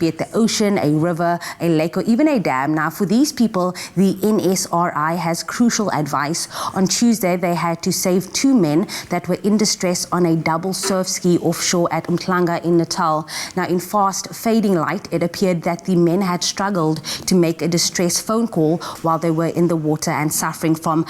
be it the ocean, a river, a lake, or even a dam. Now, for these people, the NSRI has crucial advice. On Tuesday, they had to save 2 men that were in distress on a double surf ski offshore at Umhlanga in Natal. Now, in fast fading light, it appeared that the men had struggled to make a distress phone call while they were in the water and suffering from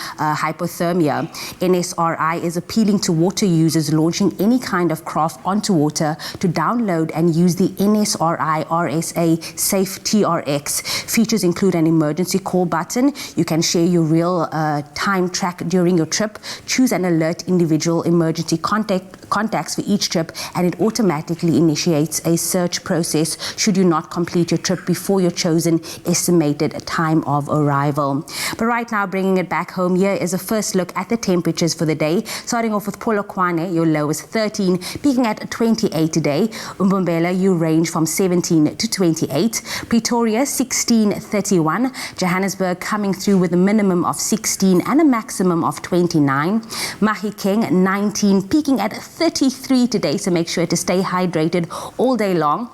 hypothermia. NSRI is appealing to water users launching any kind of craft onto water to download and use the NSRI RSA Safe TRX. Features include an emergency call button. You can share your real time track during your trip, choose and alert individual emergency contacts for each trip, and it automatically initiates a search process should you not complete your trip before your chosen estimated time of arrival. But right now, bringing it back home, here is a first look at the temperatures for the day. Starting off with Polokwane, your low is 13, peaking at 28 today. Umbombela, you range from 17 to 28. Pretoria, 16, 31. Johannesburg coming through with a minimum of 16 and a maximum of 29. Mahikeng, 19, peaking at 33 today, so make sure to stay hydrated all day long.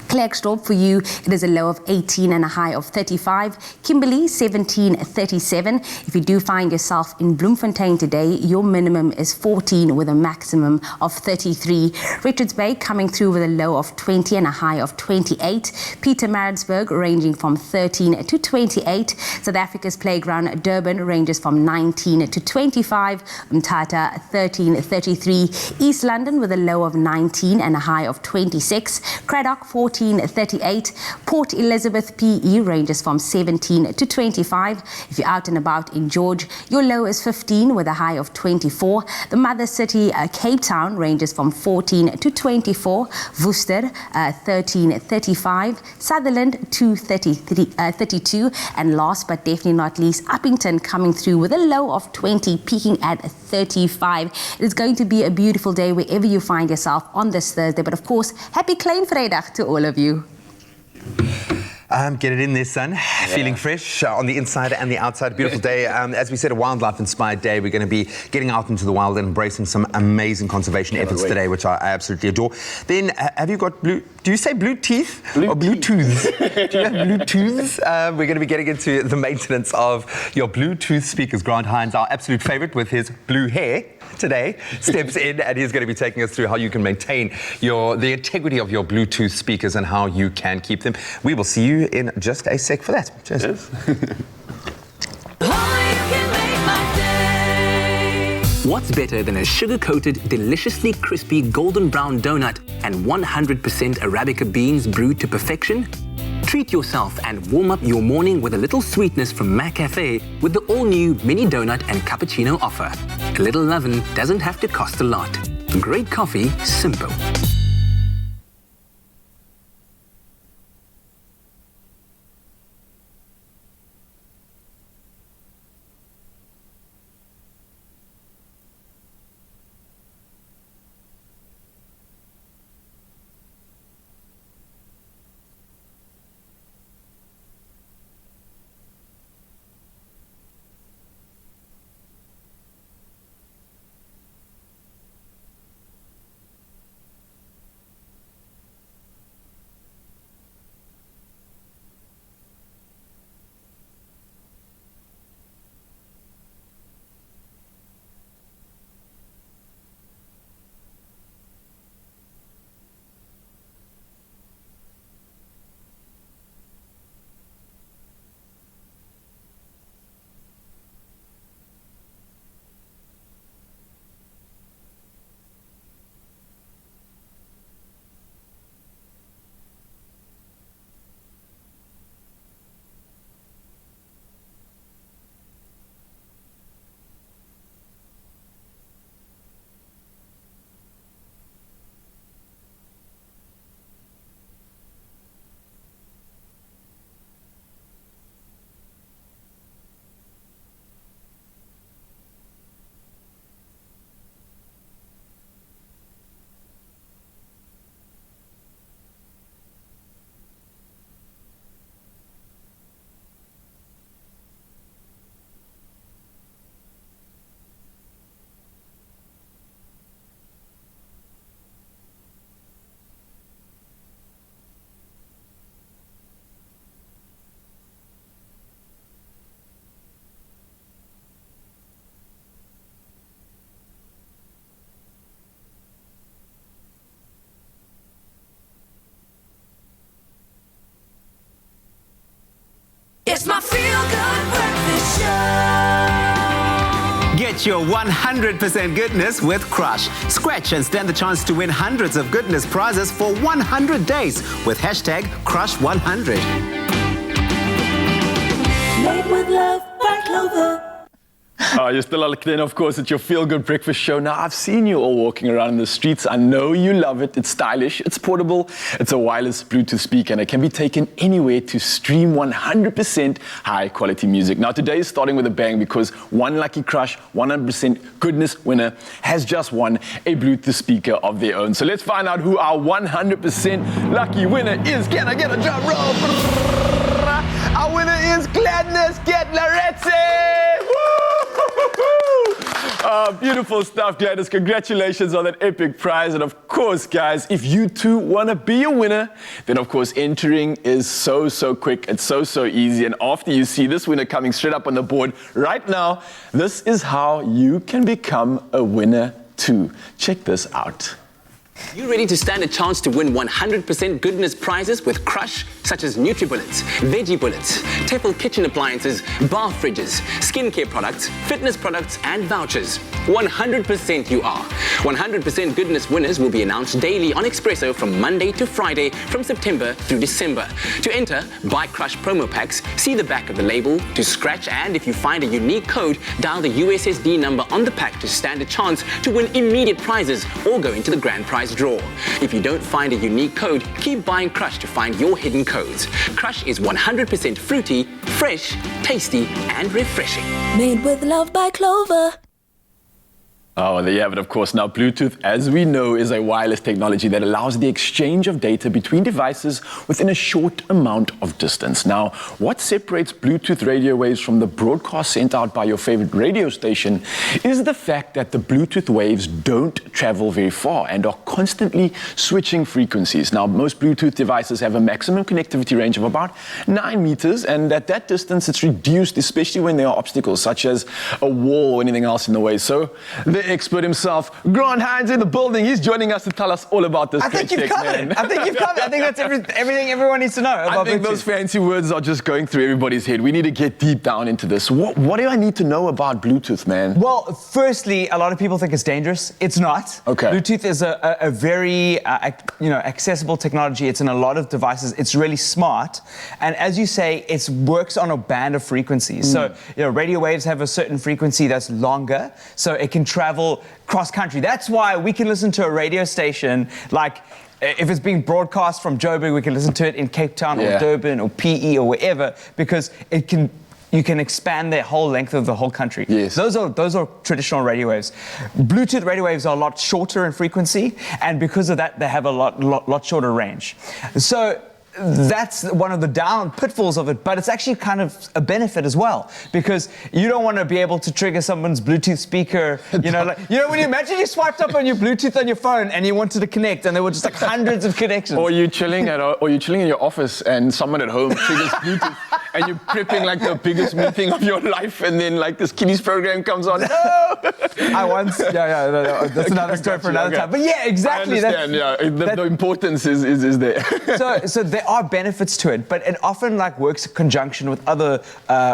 Klerksdorp, for you, it is a low of 18 and a high of 35. Kimberley, 17, 37. If you do find yourself in Bloemfontein today, your minimum is 14 with a maximum of 33. Richards Bay coming through with a low of 20 and a high of 28. Pietermaritzburg ranging from 13 to 28. South Africa's playground Durban ranges from 19 to 25. Mthatha, 13, 33. East London with a low of 19 and a high of 26. Cradock, 14, 38. Port Elizabeth PE ranges from 17 to 25. If you're out and about in George, your low is 15 with a high of 24. The mother city, Cape Town, ranges from 14 to 24. Worcester, 13, 35. Sutherland, 32. And last but definitely not least, Uppington coming through with a low of 20, peaking at 35. It is going to be a beautiful day wherever you find yourself on this Thursday. But of course, happy Klein Vrydag to all of you. Get it in there, son. Yeah. Feeling fresh on the inside and the outside. Beautiful day. As we said, a wildlife-inspired day. We're going to be getting out into the wild and embracing some amazing conservation efforts today, which I absolutely adore. Then, have you got blue... Do you say blue teeth or Bluetooth? Do you have Bluetooths? We're going to be getting into the maintenance of your Bluetooth speakers. Grant Hines, our absolute favorite with his blue hair today, steps in and he's going to be taking us through how you can maintain the integrity of your Bluetooth speakers and how you can keep them. We will see you in just a sec for that. Cheers. Yes. What's better than a sugar-coated, deliciously crispy golden brown donut and 100% Arabica beans brewed to perfection? Treat yourself and warm up your morning with a little sweetness from McCafe with the all-new mini donut and cappuccino offer. A little lovin' doesn't have to cost a lot. Great coffee, simple. Get your 100% goodness with Crush. Scratch and stand the chance to win hundreds of goodness prizes for 100 days with hashtag Crush100. Made with love by Clover. You're still locked in, of course, it's your feel-good breakfast show. Now, I've seen you all walking around in the streets. I know you love it. It's stylish, it's portable, it's a wireless Bluetooth speaker, and it can be taken anywhere to stream 100% high-quality music. Now, today is starting with a bang because one lucky Crush 100% goodness winner has just won a Bluetooth speaker of their own. So let's find out who our 100% lucky winner is. Can I get a drum roll? Our winner is Gladness Getlaretzi! Beautiful stuff, Gladys. Congratulations on that epic prize. And of course, guys, if you too want to be a winner, then of course entering is so quick. It's so easy. And after you see this winner coming straight up on the board right now, this is how you can become a winner too. Check this out. You ready to stand a chance to win 100% goodness prizes with Crush, such as NutriBullets, Veggie Bullets, Tefl kitchen appliances, bar fridges, skincare products, fitness products, and vouchers? 100% you are. 100% goodness winners will be announced daily on Expresso from Monday to Friday from September through December. To enter, buy Crush promo packs, see the back of the label to scratch, and if you find a unique code, dial the USSD number on the pack to stand a chance to win immediate prizes or go into the grand prize draw. If you don't find a unique code, keep buying Crush to find your hidden codes. Crush is 100% fruity, fresh, tasty, and refreshing. Made with love by Clover. Oh, there you have it, of course. Now, Bluetooth, as we know, is a wireless technology that allows the exchange of data between devices within a short amount of distance. Now, what separates Bluetooth radio waves from the broadcast sent out by your favorite radio station is the fact that the Bluetooth waves don't travel very far and are constantly switching frequencies. Now, most Bluetooth devices have a maximum connectivity range of about 9 meters, and at that distance, it's reduced, especially when there are obstacles, such as a wall or anything else in the way. So, the expert himself, Grant Hines, in the building. He's joining us to tell us all about this. I think you've covered it. I think that's everything everyone needs to know about I think Bluetooth. Those fancy words are just going through everybody's head. We need to get deep down into this. What do I need to know about Bluetooth, man? Well, firstly, a lot of people think it's dangerous. It's not. Okay. Bluetooth is a very accessible technology. It's in a lot of devices. It's really smart, and as you say, it works on a band of frequencies. So radio waves have a certain frequency that's longer, so it can travel cross country. That's why we can listen to a radio station like if it's being broadcast from Joburg, we can listen to it in Cape Town or Durban or PE or wherever, because you can expand their whole length of the whole country. Yes. Those are traditional radio waves. Bluetooth radio waves are a lot shorter in frequency, and because of that, they have a lot shorter range. So that's one of the pitfalls of it, but it's actually kind of a benefit as well, because you don't want to be able to trigger someone's Bluetooth speaker. When you imagine you swiped up on your Bluetooth on your phone and you wanted to connect, and there were just like hundreds of connections. Or you're chilling in your office and someone at home triggers Bluetooth, and you're prepping like the biggest meeting of your life, and then like this kiddies program comes on. No! That's another story for another time. But yeah, exactly. I understand. The importance is there. So there are benefits to it, but it often works in conjunction with other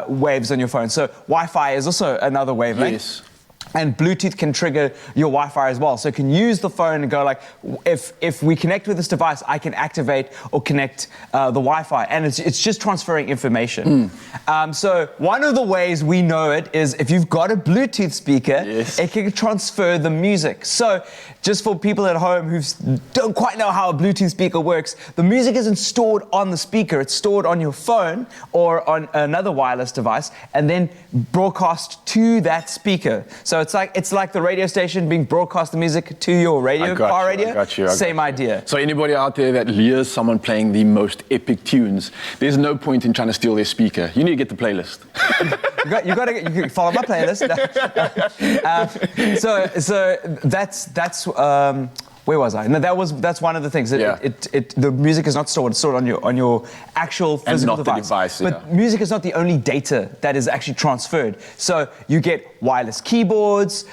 waves on your phone. So Wi-Fi is also another wavelength. Yes. And Bluetooth can trigger your Wi-Fi as well. So it can use the phone and go if we connect with this device, I can activate or connect the Wi-Fi. And it's just transferring information. So one of the ways we know it is if you've got a Bluetooth speaker, it can transfer the music. So just for people at home who don't quite know how a Bluetooth speaker works, the music isn't stored on the speaker. It's stored on your phone or on another wireless device and then broadcast to that speaker. So it's like the radio station being broadcast the music to your car radio. I got you. Same idea. So anybody out there that hears someone playing the most epic tunes, there's no point in trying to steal their speaker. You need to get the playlist. you can follow my playlist. So that's where was I? No, that's one of the things. The music is not stored; it's stored on your actual physical not the device. But music is not the only data that is actually transferred. So you get wireless keyboards,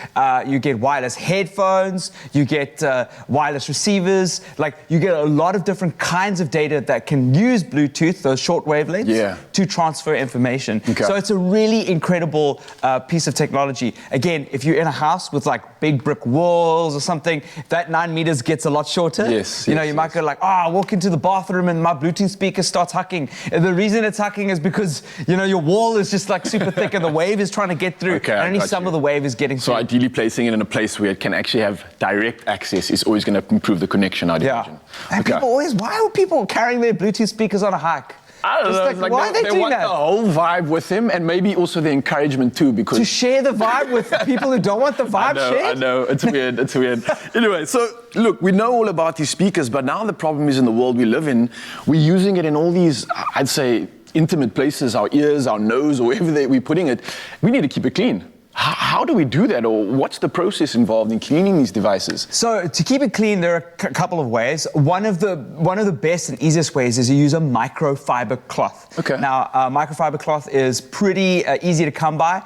you get wireless headphones, you get wireless receivers. Like you get a lot of different kinds of data that can use Bluetooth, those short wavelengths, to transfer information. Okay. So it's a really incredible piece of technology. Again, if you're in a house with like big brick walls or something, that 9 meters gets a lot shorter. You might go like, I walk into the bathroom and my Bluetooth speaker starts hucking. And the reason it's hucking is because, your wall is just like super thick and the wave is trying to get through. Okay, and only some of the wave is getting through. So ideally placing it in a place where it can actually have direct access is always going to improve the connection, I'd imagine. And why are people carrying their Bluetooth speakers on a hike? I don't know. Why are they doing want that? the whole vibe with him, and maybe also the encouragement too, because to share the vibe with people who don't want the vibe shared. I know. It's weird. It's weird. Anyway, so look, we know all about these speakers, but now the problem is in the world we live in, we're using it in all these, I'd say, intimate places, our ears, our nose, or wherever we're putting it. We need to keep it clean. How do we do that, or what's the process involved in cleaning these devices? So to keep it clean, there are a couple of ways. One of the best and easiest ways is to use a microfiber cloth. Okay. Now, microfiber cloth is pretty easy to come by.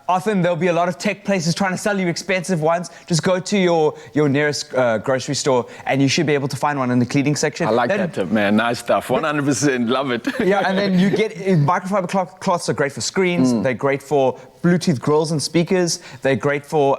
Often there'll be a lot of tech places trying to sell you expensive ones. Just go to your nearest grocery store, and you should be able to find one in the cleaning section. I like that tip, man. Nice stuff. 100%. Love it. Yeah, and then you get microfiber cloths are great for screens. They're great for Bluetooth grills and speakers. They're great for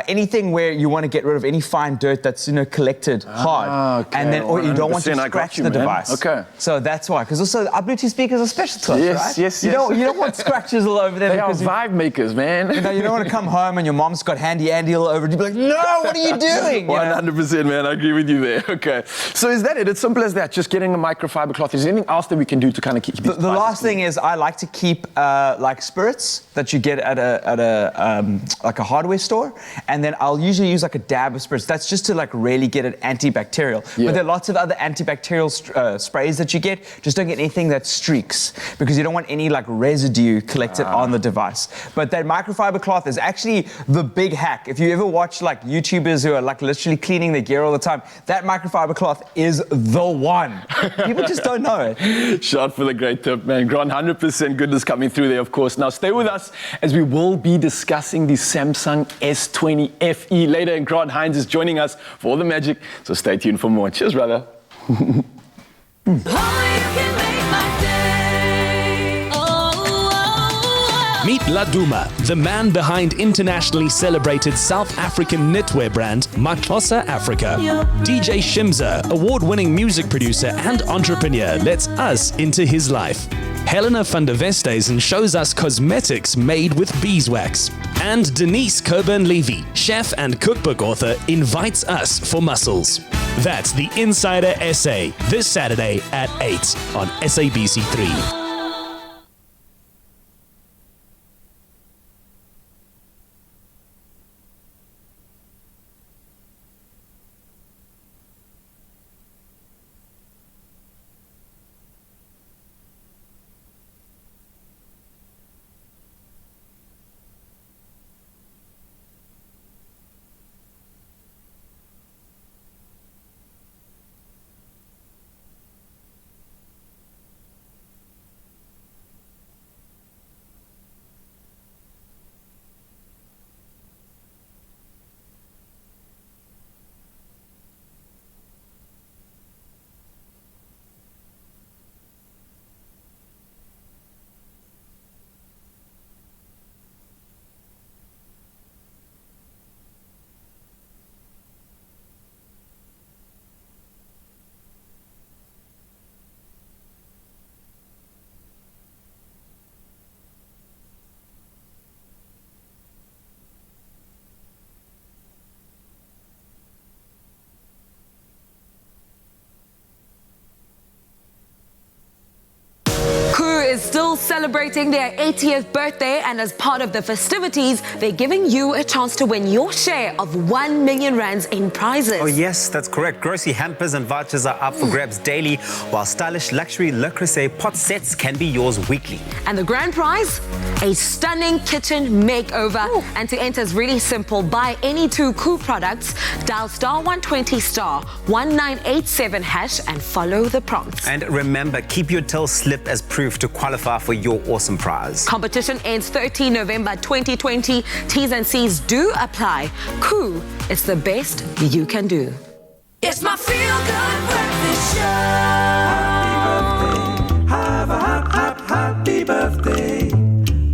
anything where you want to get rid of any fine dirt that's collected hard, okay. and then or you don't want to 100%, I got scratch you, the man. device. Okay. So that's why, because also our Bluetooth speakers are special to us, right? Yes. You don't want scratches all over them. They are because vibe makers, man. you don't want to come home and your mom's got Handy Andy all over it. You'd be like, no, what are you doing? 100%, man. I agree with you there. Okay. So is that it? It's simple as that. Just getting a microfiber cloth. Is there anything else that we can do to kind of keep these The last thing is I like to keep like spirits that you get at a hardware store, and then I'll usually use like a dab of spirits. That's just to like really get it antibacterial. But there are lots of other antibacterial sprays that you get. Just don't get anything that streaks, because you don't want any like residue collected on the device. But that microfiber cloth is actually the big hack. If you ever watch like YouTubers who are like literally cleaning their gear all the time, that microfiber cloth is the one. People just don't know it. Shot for the great tip, man. Grant, 100% goodness coming through there, of course. Now stay with us as we will be discussing the Samsung S20 FE later, and Grant Hines is joining us for all the magic. So stay tuned for more. Cheers, brother. Meet Laduma, the man behind internationally celebrated South African knitwear brand Maxhosa Africa. DJ Shimza, award-winning music producer and entrepreneur, lets us into his life. Helena van der Westhuizen shows us cosmetics made with beeswax. And Denise Coburn-Levy, chef and cookbook author, invites us for mussels. That's the Insider SA, this Saturday at 8 on SABC3. is still celebrating their 80th birthday, and as part of the festivities, they're giving you a chance to win your share of 1 million rands in prizes. Oh yes, that's correct. Grocery hampers and vouchers are up for grabs daily, while stylish luxury Le Creuset pot sets can be yours weekly. And the grand prize? A stunning kitchen makeover. And to enter is really simple. Buy any 2 Koo products, dial *120*1987# and follow the prompts. And remember, keep your till slip as proof to qualify for your awesome prize. Competition ends 13 November 2020. T's and C's do apply. Koo, it's the best you can do. It's my feel-good breakfast show. Have a happy birthday.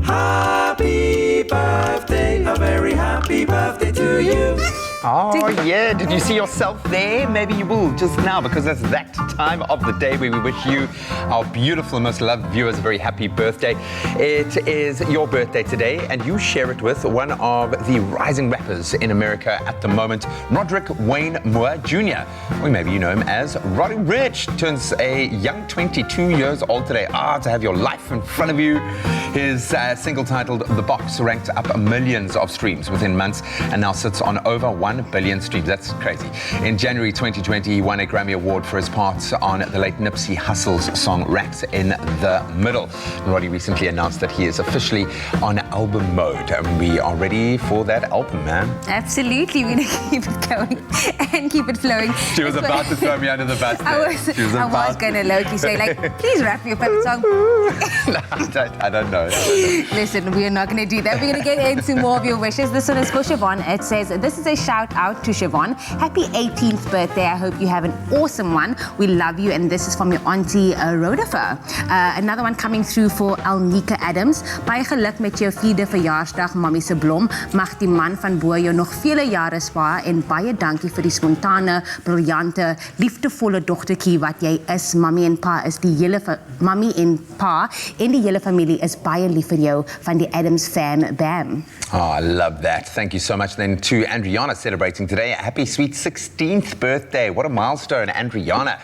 Happy birthday. A very happy birthday to you. Oh, yeah. Did you see yourself there? Maybe you will just now, because it's that time of the day where we wish you, our beautiful, most loved viewers, a very happy birthday. It is your birthday today, and you share it with one of the rising rappers in America at the moment, Roderick Wayne Moore Jr. Or maybe you know him as Roddy Rich. Turns a young 22 years old today. To have your life in front of you. His single titled The Box ranked up millions of streams within months and now sits on over 1 billion streams. That's crazy. In January 2020, he won a Grammy Award for his part on the late Nipsey Hussle's song Rats in the Middle. Roddy recently announced that he is officially on album mode, and we are ready for that album, man. Absolutely, we're going to keep it going and keep it flowing. She was about to throw me under the bus. I was going to low-key say, like, please rap your favorite song. No, I don't know. Listen, we are not going to do that. We're going to get into more of your wishes. This one is for Siobhan. It says, this is a shout out to Siobhan. Happy 18th birthday. I hope you have an awesome one. We love you. And this is from your auntie, Rodifer. Another one coming through for Alnika Adams. Baie geluk met jou 4de verjaarsdag, Mami se blom. Mag die man van bo jou nog vele jare spaar. En baie dankie vir die spontane, briljante, liefdevolle dogtertjie wat jy is. Mami en pa is die hele Mami en pa en die hele familie is baie lief vir jou van die Adams fam bam. Oh, I love that. Thank you so much. Then to Adriana, celebrating today a happy sweet 16th birthday. What a milestone, Adriana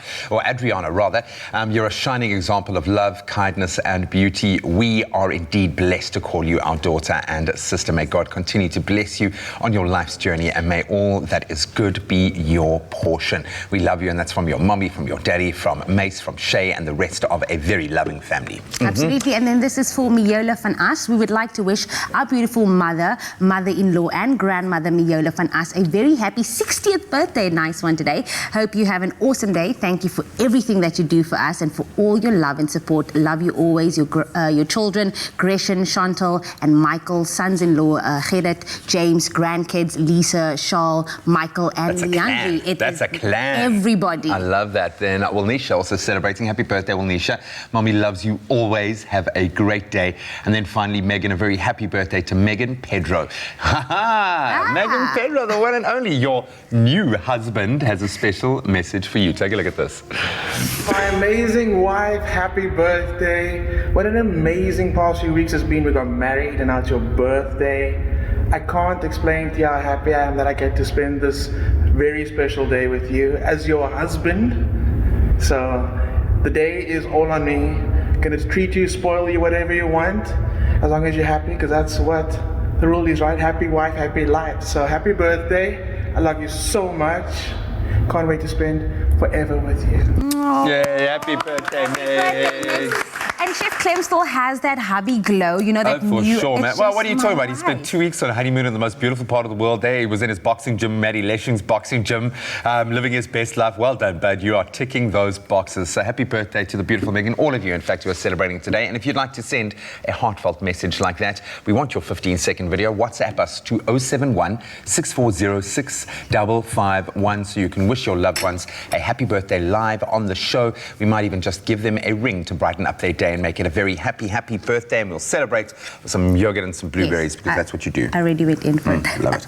rather. You're a shining example of love, kindness and beauty. We are indeed blessed to call you our daughter and sister. May God continue to bless you on your life's journey, and may all that is good be your portion. We love you, and that's from your mommy, from your daddy, from Mace, from Shay, and the rest of a very loving family. Absolutely. And then this is for Miola van As. We would like to wish our beautiful mother-in-law and grandmother Miola van As a very happy 60th birthday. Nice one today. Hope you have an awesome day. Thank you for everything that you do for us and for all your love and support. Love you always. Your children, Gresham, Chantal and Michael, sons-in-law, Gerrit, James, grandkids, Lisa, Charles, Michael and Leandri. That's a clan. Everybody. I love that. Then Wilnisha also celebrating. Happy birthday, Wilnisha. Mommy loves you always. Have a great day. And then finally, Megan, a very happy birthday to Megan Pedro. Megan Pedro, the one and only. Your new husband has a special message for you. Take a look at this. My amazing wife, happy birthday. What an amazing past few weeks has been. We got married and now it's your birthday. I can't explain to you how happy I am that I get to spend this very special day with you as your husband. So the day is all on me. Gonna treat you, spoil you, whatever you want, as long as you're happy, because that's what the rule is, right? Happy wife, happy life. So happy birthday. I love you so much. Can't wait to spend forever with you. Aww. Yeah, happy birthday, Meg. And Chef Clem still has that hubby glow, you know, that for new... sure, man. Well, what are you talking about? He Right. spent 2 weeks on a honeymoon in the most beautiful part of the world. There, he was in his boxing gym, Maddie Leshing's boxing gym, living his best life. Well done, bud. You are ticking those boxes. So happy birthday to the beautiful Megan. All of you, in fact, who are celebrating today. And if you'd like to send a heartfelt message like that, we want your 15-second video. WhatsApp us to 071-640-6551 so you can wish your loved ones a happy birthday live on the show. We might even just give them a ring to brighten up their day and make it a very happy birthday, and we'll celebrate with some yogurt and some blueberries, because that's what you do. I already went in for it. Love it.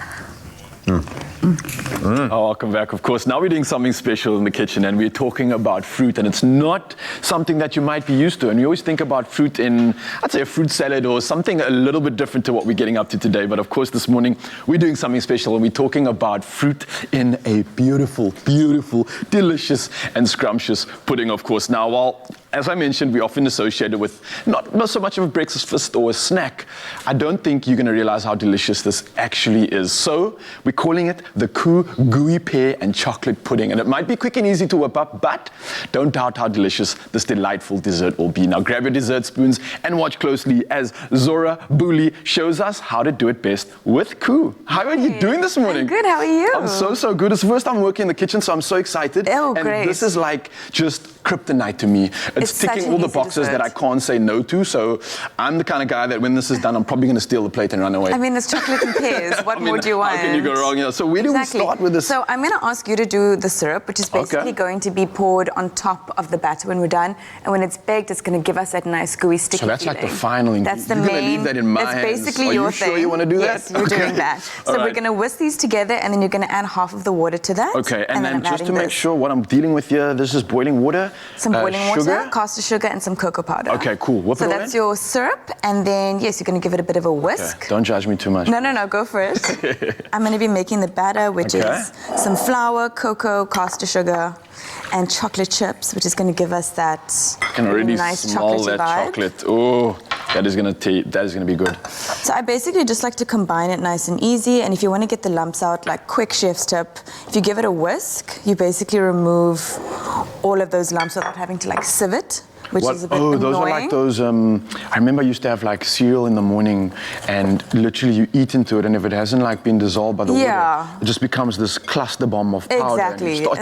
Oh, welcome back. Of course, now we're doing something special in the kitchen, and we're talking about fruit, and it's not something that you might be used to. And you always think about fruit in, I'd say, a fruit salad or something a little bit different to what we're getting up to today. But of course, this morning we're doing something special, and we're talking about fruit in a beautiful, delicious and scrumptious pudding, of course. Now, while as I mentioned, we often associate it with not so much of a breakfast or a snack. I don't think you're going to realize how delicious this actually is. So we're calling it the Koo Gooey Pear and Chocolate Pudding. And it might be quick and easy to whip up, but don't doubt how delicious this delightful dessert will be. Now grab your dessert spoons and watch closely as Zora Booley shows us how to do it best with Koo. How are you doing this morning? I'm good, how are you? I'm so good. It's the first time working in the kitchen, so I'm so excited. Oh, and great. this is like just kryptonite to me. It's ticking all the boxes that I can't say no to, so I'm the kind of guy that when this is done, I'm probably going to steal the plate and run away. I mean, it's chocolate and pears. What more do you want? How can you go wrong here? So where do we start with this? So I'm going to ask you to do the syrup, which is basically going to be poured on top of the batter when we're done. And when it's baked, it's going to give us that nice gooey sticky So that's feeling. like the final ingredient. That's the You're main. Gonna leave that in my it's hands. basically Are your you thing. Sure you want to do that? Yes, you're doing that. So we're going to whisk these together, and then you're going to add half of the water to that. Okay, and then I'm just to adding make this. sure what I'm dealing with here, this is boiling water. Some boiling sugar. water, caster sugar, and some cocoa powder. Okay, cool. Whip So it all that's in? your syrup, and then yes, you're going to give it a bit of a whisk. Okay, don't judge me too much. No, go for it. I'm going to be making the batter, which is some flour, cocoa, caster sugar, and chocolate chips, which is going to give us that I can already nice smell chocolatey that vibe. chocolate. Oh, that is gonna be good. So I basically just like to combine it nice and easy, and if you want to get the lumps out, like quick chef's tip, if you give it a whisk, you basically remove all of those lumps without having to like sieve it. Which is a bit annoying. Those are like those, I remember I used to have like cereal in the morning and literally you eat into it and if it hasn't like been dissolved by the water, it just becomes this cluster bomb of powder. Exactly. And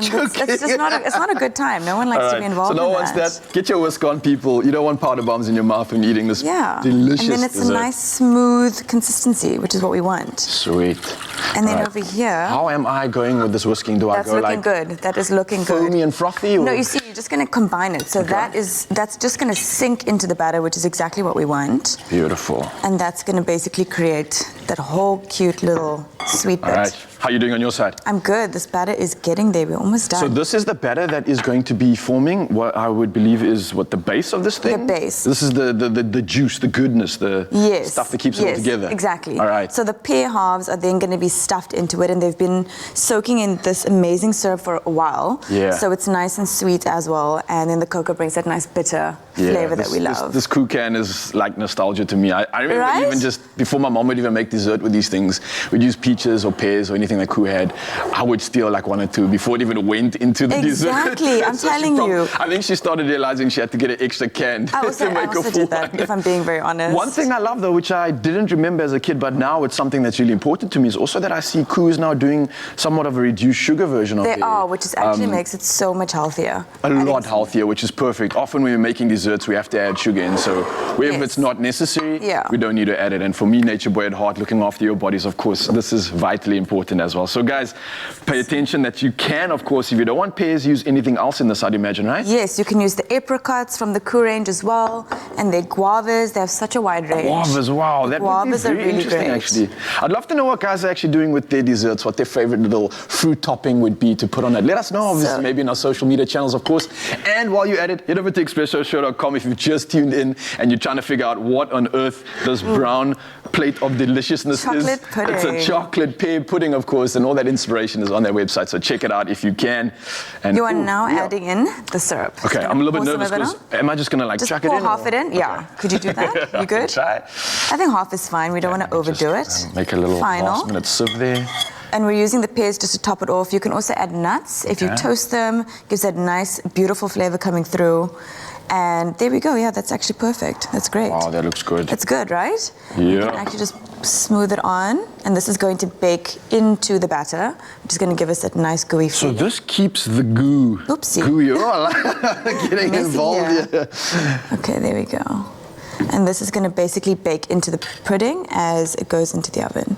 it's just not a good time. No one likes to be involved so no in one's that. Get your whisk on, people. You don't want powder bombs in your mouth when you're eating this delicious and then it's dessert. a nice smooth consistency, which is what we want. Sweet. And then over here, how am I going with this whisking? Do I go looking like good. That is looking good. foamy and frothy? Or? No, you see, you're just going to combine it. So that's just going to sink into the batter, which is exactly what we want. Beautiful. And that's going to basically create that whole cute little sweet bit. All right. How are you doing on your side? I'm good. This batter is getting there. We're almost done. So this is the batter that is going to be forming what I would believe is what the base of this thing? The base. This is the juice, the goodness, the stuff that keeps it all together. Exactly. All right. So the pear halves are then going to be stuffed into it, and they've been soaking in this amazing syrup for a while. Yeah. So it's nice and sweet as well, and then the cocoa brings that nice bitter flavor that we love. This Koo can is like nostalgia to me. I remember even just before my mom would even make dessert with these things, we'd use peaches or pears or anything that Koo had. I would steal like one or two before it even went into the dessert. Exactly, I'm telling you. I think she started realizing she had to get an extra can I also did that, if I'm being very honest. One thing I love though, which I didn't remember as a kid, but now it's something that's really important to me, is also that I see Koo is now doing somewhat of a reduced sugar version of it. They are, which is actually makes it so much healthier. A lot healthier, which is perfect. Often when we're making desserts, we have to add sugar in. So wherever it's not necessary, we don't need to add it. And for me, Nature Boy at heart, looking after your bodies, of course, this is vitally important as well. So guys, pay attention that you can, of course, if you don't want pears, use anything else in this, I'd imagine, right? Yes, you can use the apricots from the Koo range as well, and the guavas. They have such a wide range. Guavas, wow, that would be very interesting, actually. I'd love to know what guys are actually doing with their desserts, what their favorite little fruit topping would be to put on it. Let us know, obviously, maybe in our social media channels, of course. And while you're at it, head over to ExpressoShow.com if you've just tuned in and you're trying to figure out what on earth this brown plate of deliciousness is. Pudding. It's a chocolate pear pudding, of course, and all that inspiration is on their website, so check it out if you can. And you are now adding in the syrup. Okay, I'm a little bit nervous because am I just going to like just chuck it in? Just pour half it in? Yeah. Could you do that? You good? Try. I think half is fine. We don't want to overdo it. Make a little last-minute sieve there. And we're using the pears just to top it off. You can also add nuts. If you toast them, gives that nice, beautiful flavor coming through. And there we go. Yeah, that's actually perfect. That's great. Wow, that looks good. It's good, right? Yeah. You can actually just smooth it on. And this is going to bake into the batter, which is going to give us that nice gooey feeling. So this keeps the goo. Oopsie. Gooey. Oh, getting involved here. Okay, there we go. And this is going to basically bake into the pudding as it goes into the oven.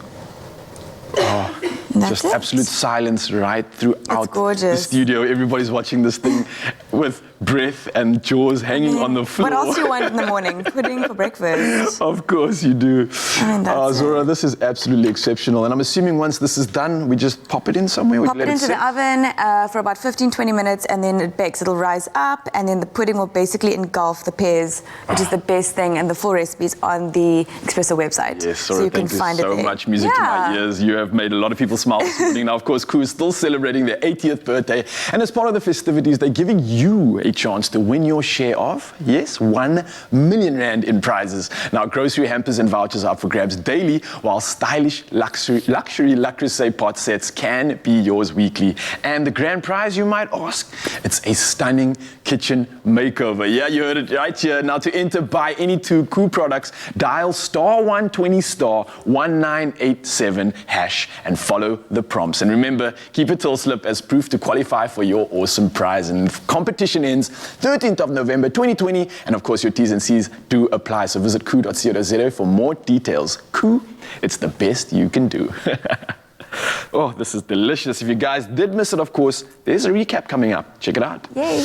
Oh, just absolute silence right throughout the studio. Everybody's watching this thing with breath and jaws hanging on the floor. What else do you want in the morning? Pudding for breakfast. Of course you do. I mean, that's Zora, this is absolutely exceptional. And I'm assuming once this is done, we just pop it in somewhere? Pop it into the oven for about 15-20 minutes, and then it bakes. It'll rise up, and then the pudding will basically engulf the pears, which is the best thing, and the full recipes on the Expresso website. Yes, so you can find it there. Thank you so much. Music to my ears. You have made a lot of people smile this morning. Now, of course, Koo is still celebrating their 80th birthday, and as part of the festivities, they're giving you a a chance to win your share of, yes, 1 million rand in prizes. Now, grocery hampers and vouchers are up for grabs daily, while stylish luxury Le Creuset pot sets can be yours weekly. And the grand prize, you might ask, it's a stunning kitchen makeover. Yeah, you heard it right here. Now, to enter, buy any 2 Cool products, dial *120 *1987# and follow the prompts. And remember, keep a till slip as proof to qualify for your awesome prize. And competition ends 13th of November 2020. And of course, your T's and C's do apply. So visit ku.co.za for more details. Ku, it's the best you can do. Oh, this is delicious. If you guys did miss it, of course, there's a recap coming up. Check it out. Yay.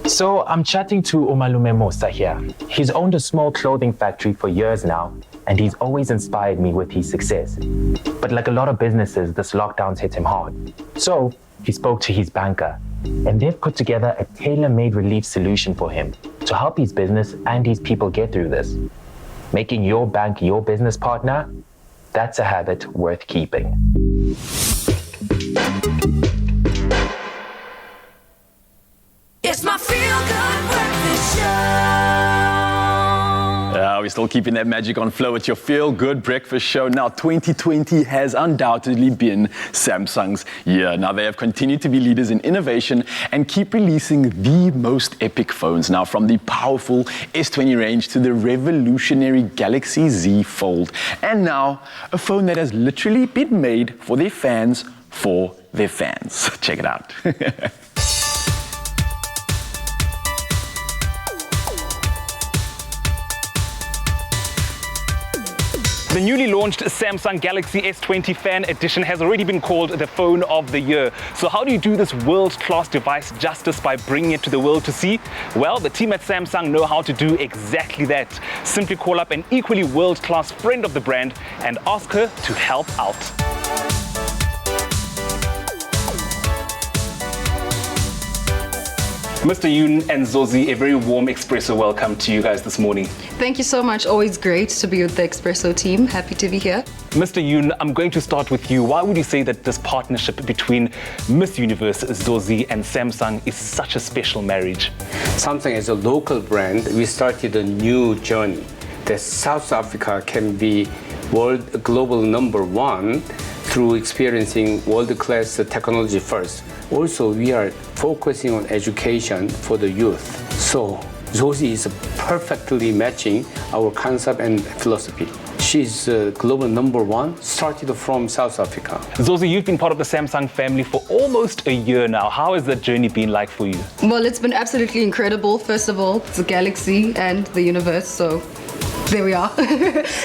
So I'm chatting to Umalume Musa here. He's owned a small clothing factory for years now, and he's always inspired me with his success. But like a lot of businesses, this lockdown's hit him hard. So he spoke to his banker, and they've put together a tailor-made relief solution for him to help his business and his people get through this. Making your bank your business partner, that's a habit worth keeping. It's my feel-good breakfast show. We're still keeping that magic on flow. It's your feel-good breakfast show. Now, 2020 has undoubtedly been Samsung's year. Now, they have continued to be leaders in innovation and keep releasing the most epic phones. Now, from the powerful S20 range to the revolutionary Galaxy Z Fold. And now, a phone that has literally been made for their fans for their fans. Check it out. The newly launched Samsung Galaxy S20 Fan Edition has already been called the phone of the year. So how do you do this world-class device justice by bringing it to the world to see? Well, the team at Samsung know how to do exactly that. Simply call up an equally world-class friend of the brand and ask her to help out. Mr. Yoon and Zozi, a very warm Expresso welcome to you guys this morning. Thank you so much. Always great to be with the Expresso team. Happy to be here. Mr. Yoon, I'm going to start with you. Why would you say that this partnership between Miss Universe, Zozi, and Samsung is such a special marriage? Samsung is a local brand. We started a new journey that South Africa can be global #1 through experiencing world-class technology first. Also, we are focusing on education for the youth. So, Zozi is perfectly matching our concept and philosophy. She's global #1, started from South Africa. Zozi, you've been part of the Samsung family for almost a year now. How has that journey been like for you? Well, it's been absolutely incredible. First of all, it's the Galaxy and the universe, so there we are.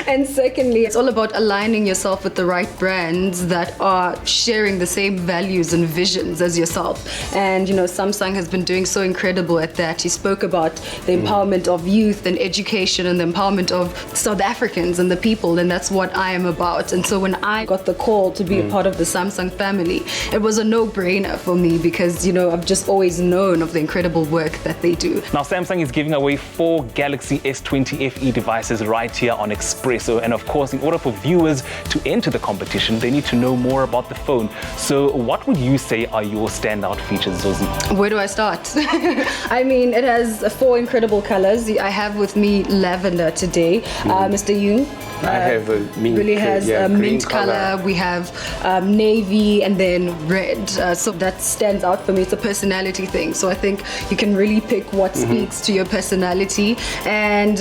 And secondly, it's all about aligning yourself with the right brands that are sharing the same values and visions as yourself. And you know, Samsung has been doing so incredible at that. He spoke about the empowerment of youth and education and the empowerment of South Africans and the people, and that's what I am about. And so when I got the call to be a part of the Samsung family, it was a no-brainer for me because, you know, I've just always known of the incredible work that they do. Now, Samsung is giving away 4 Galaxy S20 FE devices right here on Expresso, and of course, in order for viewers to enter the competition, they need to know more about the phone. So what would you say are your standout features, Zozi? Where do I start? I mean, it has 4 incredible colors. I have with me lavender today. Mr. Yoon I have a mint, really has a mint color. We have navy and then red. So that stands out for me. It's a personality thing. So I think you can really pick what speaks to your personality. And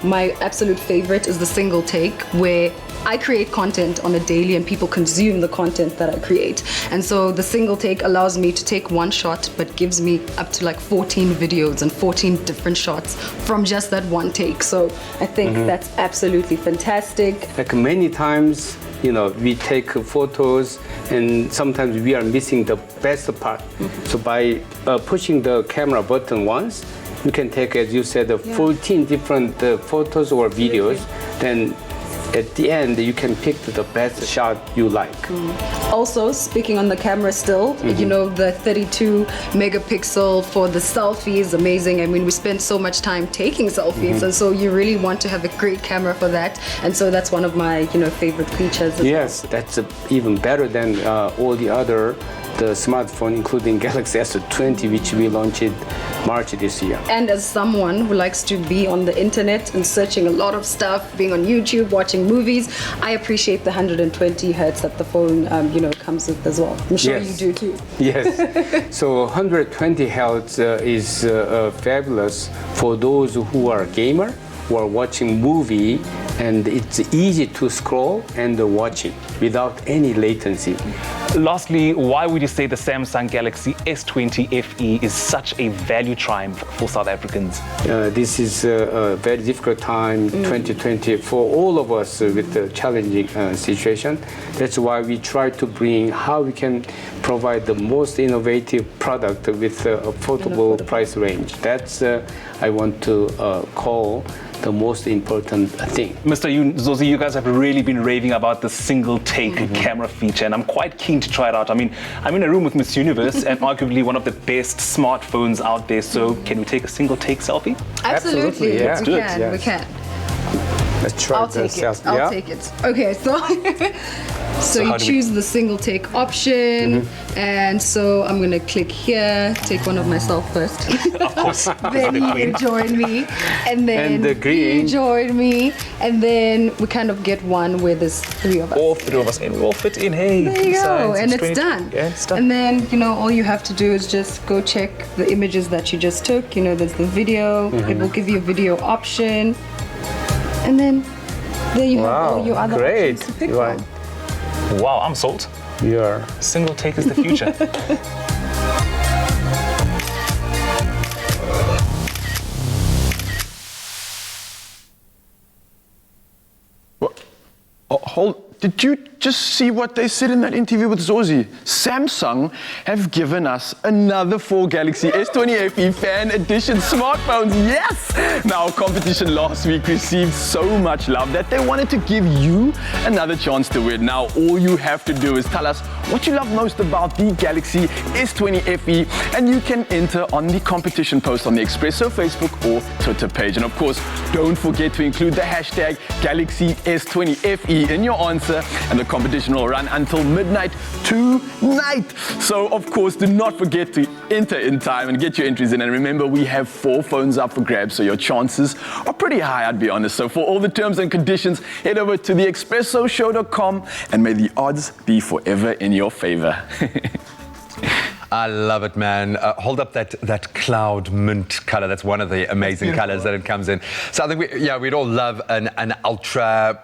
my absolute favorite is the single take, where I create content on a daily and people consume the content that I create. And so the single take allows me to take one shot but gives me up to like 14 videos and 14 different shots from just that one take. So I think that's absolutely fantastic. Like many times, you know, we take photos and sometimes we are missing the best part. So by pushing the camera button once, you can take, as you said, 14 different photos or videos. Then at the end, you can pick the best shot you like. Also, speaking on the camera still, you know, the 32 megapixel for the selfie is amazing. I mean, we spend so much time taking selfies, and so you really want to have a great camera for that. And so that's one of my, you know, favorite features. Yes, that's even better than all the other smartphone, including Galaxy S20, which we launched March this year. And as someone who likes to be on the internet and searching a lot of stuff, being on YouTube, watching movies, I appreciate the 120 hertz that the phone, you know, comes with as well. I'm sure you do too. Yes. So 120 hertz is fabulous for those who are a gamer, who are watching movie, and it's easy to scroll and watch it without any latency. Lastly, why would you say the Samsung Galaxy S20 FE is such a value triumph for South Africans? This is a very difficult time, 2020, for all of us with the challenging situation. That's why we try to bring how we can provide the most innovative product with a affordable price range. That's I want to call the most important thing. Mr. Yoon, Zozi, you guys have really been raving about the single take camera feature, and I'm quite keen to try it out. I mean, I'm in a room with Miss Universe and arguably one of the best smartphones out there, so can we take a single take selfie? Absolutely, Let's do it. We can. Let's try I'll take it. I'll take it. Okay, so you choose the single take option, and so I'm gonna click here, take one of myself first. Of course. Then you join me, and then the green. you join me, and then we kind of get one where there's 3 of us. All 3 of us in. We all fit in. Hey. There you go, and it's done. Yeah, it's done. And then, you know, all you have to do is just go check the images that you just took. You know, there's the video. It will give you a video option. And then there you have all your other options to pick from. Wow, I'm sold. Yeah. Single take is the future. Did you just see what they said in that interview with Zozi? Samsung have given us another 4 Galaxy S20 FE Fan Edition smartphones. Yes! Now, competition last week received so much love that they wanted to give you another chance to win. Now, all you have to do is tell us what you love most about the Galaxy S20 FE, and you can enter on the competition post on the Expresso Facebook or Twitter page. And of course, don't forget to include the hashtag Galaxy S20 FE in your answer, and the competition will run until midnight tonight. So of course, do not forget to enter in time and get your entries in. And remember, we have 4 phones up for grabs, so your chances are pretty high, I'd be honest. So for all the terms and conditions, head over to theexpressoshow.com, and may the odds be forever in your favor. I love it, man. Hold up that cloud mint color. That's one of the amazing colors that it comes in. So I think we'd all love an ultra,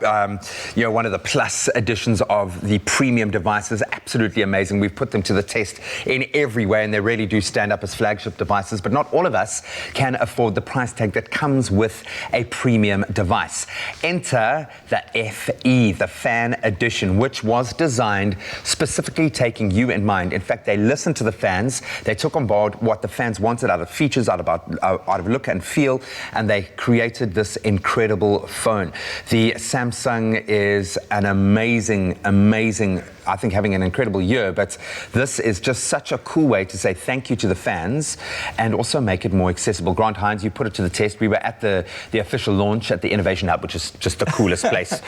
one of the plus editions of the premium devices. Absolutely amazing. We've put them to the test in every way, and they really do stand up as flagship devices. But not all of us can afford the price tag that comes with a premium device. Enter the FE, the Fan Edition, which was designed specifically taking you in mind. In fact, they listened to the fans. They took on board what the fans wanted out of features, out of look and feel, and they created this incredible phone. The Samsung is an amazing, I think, having an incredible year, but this is just such a cool way to say thank you to the fans and also make it more accessible. Grant Hines, you put it to the test. We were at the official launch at the Innovation Hub, which is just the coolest place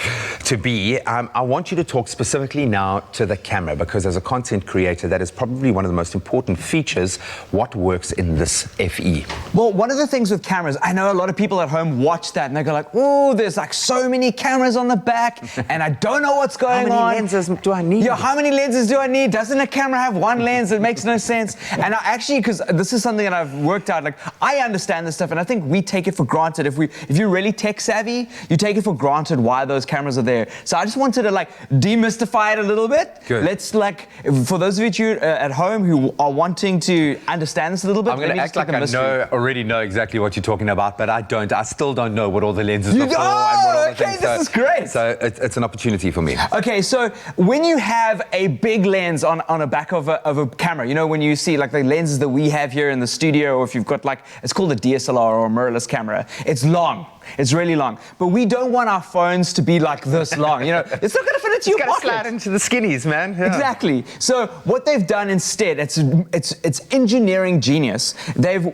to be. I want you to talk specifically now to the camera, because as a content creator, that is probably one of the most important features. What works in this FE? Well, one of the things with cameras, I know a lot of people at home watch that and they go like, oh, there's like so many cameras on the back and I don't know what's going on. How many lenses do I need? Yeah, how many lenses do I need? Doesn't a camera have one lens? It makes no sense. And I actually, because this is something that I've worked out, like I understand this stuff and I think we take it for granted. If you're really tech savvy, you take it for granted why those cameras are there. So I just wanted to like demystify it a little bit. Good. Let's like, for those of you at home who are wanting to understand this a little bit, I'm going to act like I already know exactly what you're talking about, but I don't. I still don't know what all the lenses are for. And what all the things. This is great. So it's an opportunity for me. Okay, so when you have a big lens on a back of a camera, you know, when you see like the lenses that we have here in the studio, or if you've got like, it's called a DSLR or a mirrorless camera, it's long. It's really long. But we don't want our phones to be like this long. You know, it's not going to fit into your pocket. It's got to slide into the skinnies, man. Yeah. Exactly. So what they've done instead, it's engineering genius.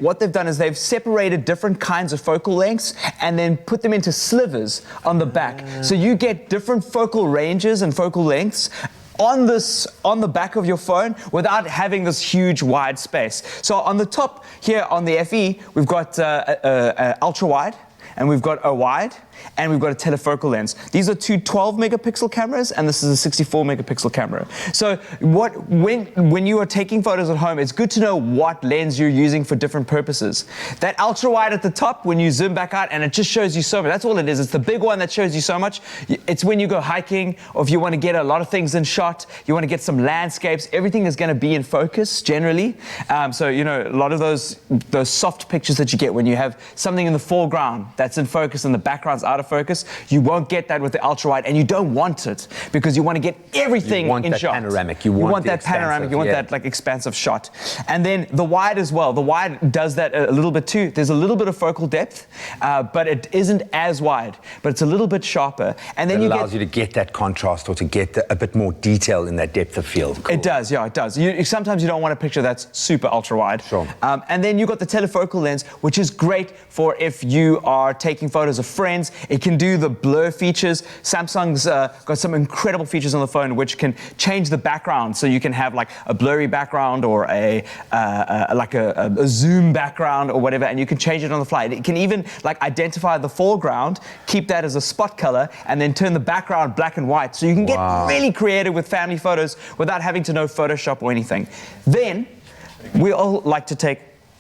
What they've done is they've separated different kinds of focal lengths and then put them into slivers on the back. So you get different focal ranges and focal lengths on the back of your phone without having this huge wide space. So on the top here on the FE, we've got ultra wide, and we've got a wide, and we've got a telephocal lens. These are two 12 megapixel cameras, and this is a 64 megapixel camera. So when you are taking photos at home, it's good to know what lens you're using for different purposes. That ultra wide at the top, when you zoom back out, and it just shows you so much. That's all it is. It's the big one that shows you so much. It's when you go hiking, or if you want to get a lot of things in shot, you want to get some landscapes, everything is going to be in focus generally. So, you know, a lot of those soft pictures that you get when you have something in the foreground that's in focus and the background's out of focus, you won't get that with the ultra wide, and you don't want it because you want to get everything in shot. Panoramic. You want that panoramic. You want that like expansive shot. And then the wide as well. The wide does that a little bit too. There's a little bit of focal depth, but it isn't as wide, but it's a little bit sharper. And then it allows you to get that contrast or to get a bit more detail in that depth of field. Cool. It does, yeah, it does. Sometimes you don't want a picture that's super ultra wide. Sure. And then you've got the telephocal lens, which is great for if you are taking photos of friends. It can do the blur features. Samsung's got some incredible features on the phone which can change the background, so you can have like a blurry background or a zoom background or whatever, and you can change it on the fly. It can even like identify the foreground, keep that as a spot color, and then turn the background black and white. So you can get really creative with family photos without having to know Photoshop or anything. Then we all like to take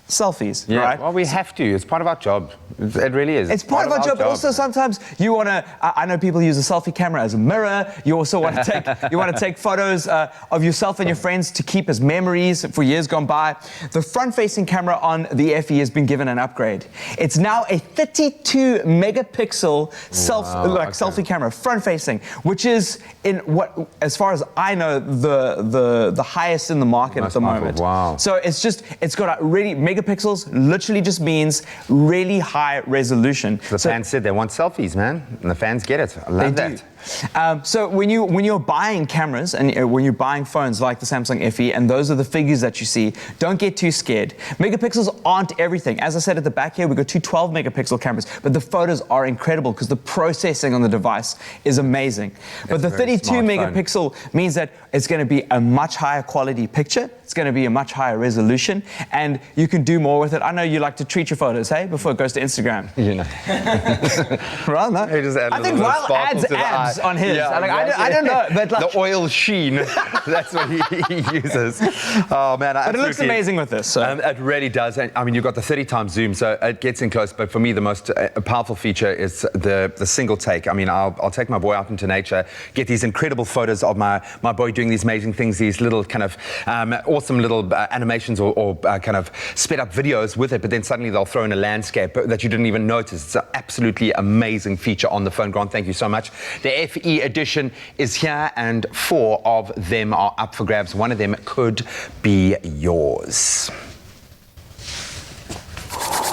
selfies, Yeah, right? well, we have to. It's part of our job. It really is. It's part of our job, but also sometimes you want to. I know people use a selfie camera as a mirror. You also want to take photos of yourself and your friends to keep as memories for years gone by. The front-facing camera on the FE has been given an upgrade. It's now a 32 megapixel selfie camera, front-facing, which is in what, as far as I know, the highest in the market at the moment. Wow. So it's got a really megapixels. Literally just means really high resolution. The fans said they want selfies, man, and the fans get it. I love that. So when you're buying cameras and when you're buying phones like the Samsung FE, and those are the figures that you see, don't get too scared. Megapixels aren't everything. As I said at the back here, we've got two 12 megapixel cameras, but the photos are incredible because the processing on the device is amazing. But the 32 megapixel means that it's going to be a much higher quality picture. It's going to be a much higher resolution, and you can do more with it. I know you like to treat your photos, hey, before it goes to Instagram. You know. Right? No? I think Lyle adds abs on his. Yeah, I don't know, but like, the oil sheen. That's what he uses. Oh man, but it looks amazing with this. So. It really does. And, I mean, you've got the 30 times zoom, so it gets in close. But for me, the most powerful feature is the single take. I mean, I'll take my boy out into nature, get these incredible photos of my boy doing these amazing things, these little kind of awesome little animations or kind of sped up videos with it. But then suddenly they'll throw in a landscape that you didn't even notice. It's an absolutely amazing feature on the phone. Grant, thank you so much. The FE edition is here, and 4 of them are up for grabs. One of them could be yours.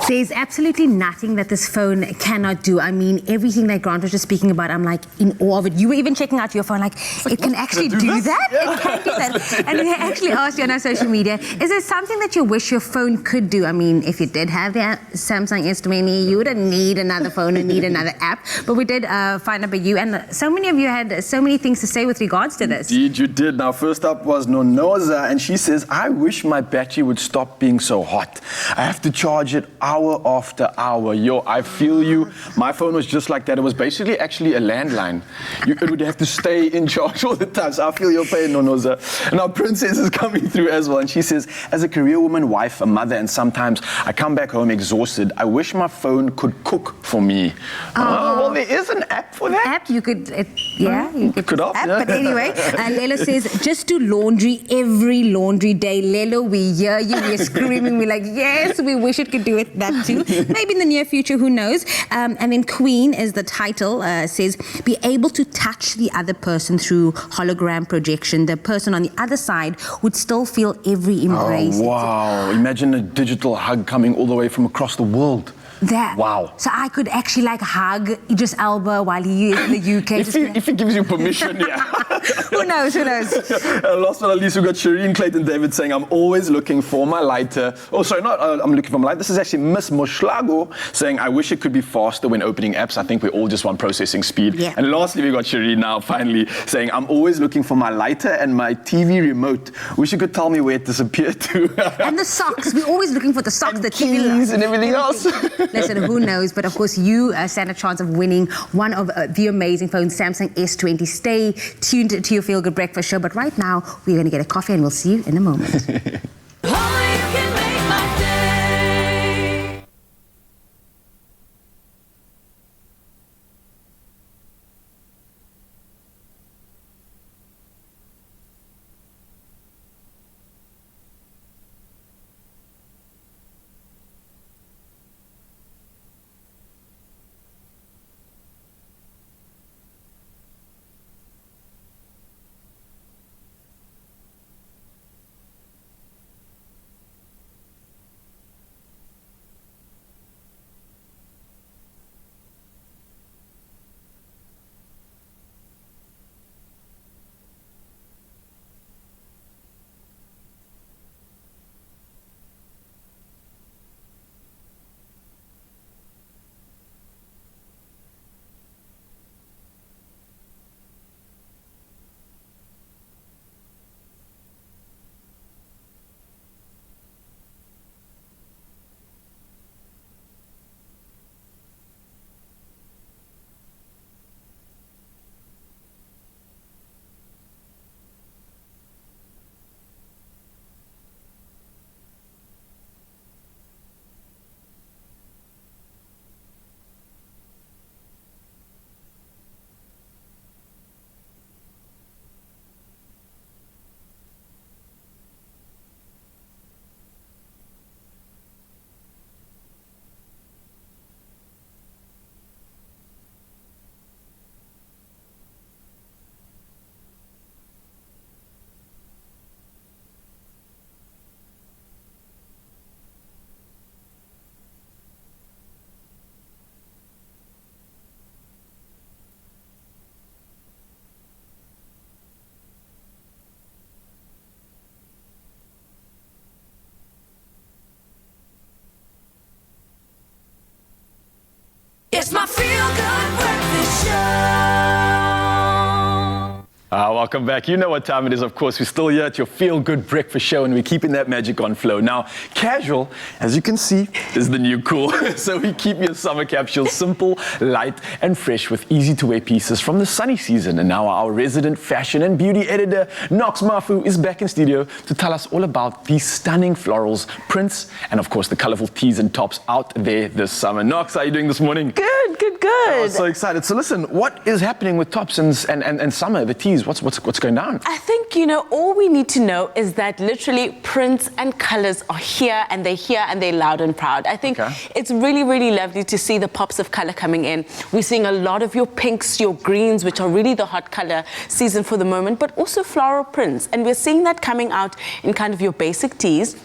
There's absolutely nothing that this phone cannot do. I mean, everything that Grant was just speaking about, I'm like in awe of it. You were even checking out your phone, like it can actually do that? Yeah. It can do that. And we actually asked you on our social media, is there something that you wish your phone could do? I mean, if you did have the Samsung S20, you wouldn't need another phone or need another app. But we did find out about you, and so many of you had so many things to say with regards to this. Indeed, you did. Now, first up was Nonoza, and she says, I wish my battery would stop being so hot. I have to charge it hour after hour. Yo, I feel you. My phone was just like that. It was basically actually a landline. It would have to stay in charge all the time. So I feel your pain, Nonoza. And our princess is coming through as well. And she says, as a career woman, wife, a mother, and sometimes I come back home exhausted, I wish my phone could cook for me. Well, there is an app for that. App, you could, you could app, app. yeah. But anyway, Lelo says, just do laundry every laundry day. Lelo, we hear you. We're screaming. We're like, yes, we wish it could do it. That too. Maybe in the near future, who knows? And then Queen, as the title says, be able to touch the other person through hologram projection. The person on the other side would still feel every embrace. Oh, wow. Imagine a digital hug coming all the way from across the world. That. Wow. So I could actually like hug Idris Elba while he is in the UK. If he gives you permission, yeah. Who knows? Last but not least, we've got Shireen Clayton David saying, I'm always looking for my lighter. Oh, sorry, I'm looking for my lighter. This is actually Miss Moshlago saying, I wish it could be faster when opening apps. I think we all just want processing speed. Yeah. And lastly, we got Shireen now finally saying, I'm always looking for my lighter and my TV remote. Wish you could tell me where it disappeared to. And the socks. We're always looking for the socks, the keys and everything else. Listen, who knows? But of course, you stand a chance of winning one of the amazing phones, Samsung S20. Stay tuned to your Feel Good Breakfast show. But right now, we're going to get a coffee and we'll see you in a moment. Welcome back. You know what time it is, of course. We're still here at your Feel Good Breakfast Show, and we're keeping that magic on flow. Now, casual, as you can see, is the new cool. So we keep your summer capsules simple, light, and fresh with easy-to-wear pieces from the sunny season. And now our resident fashion and beauty editor, Knox Mafu, is back in studio to tell us all about these stunning florals, prints, and of course the colorful tees and tops out there this summer. Knox, how are you doing this morning? Good. I'm so excited. So listen, what is happening with tops and summer, the tees? What's going down? I think, all we need to know is that literally prints and colors are here, and they're loud and proud. I think it's really, really lovely to see the pops of color coming in. We're seeing a lot of your pinks, your greens, which are really the hot color season for the moment, but also floral prints. And we're seeing that coming out in kind of your basic tees.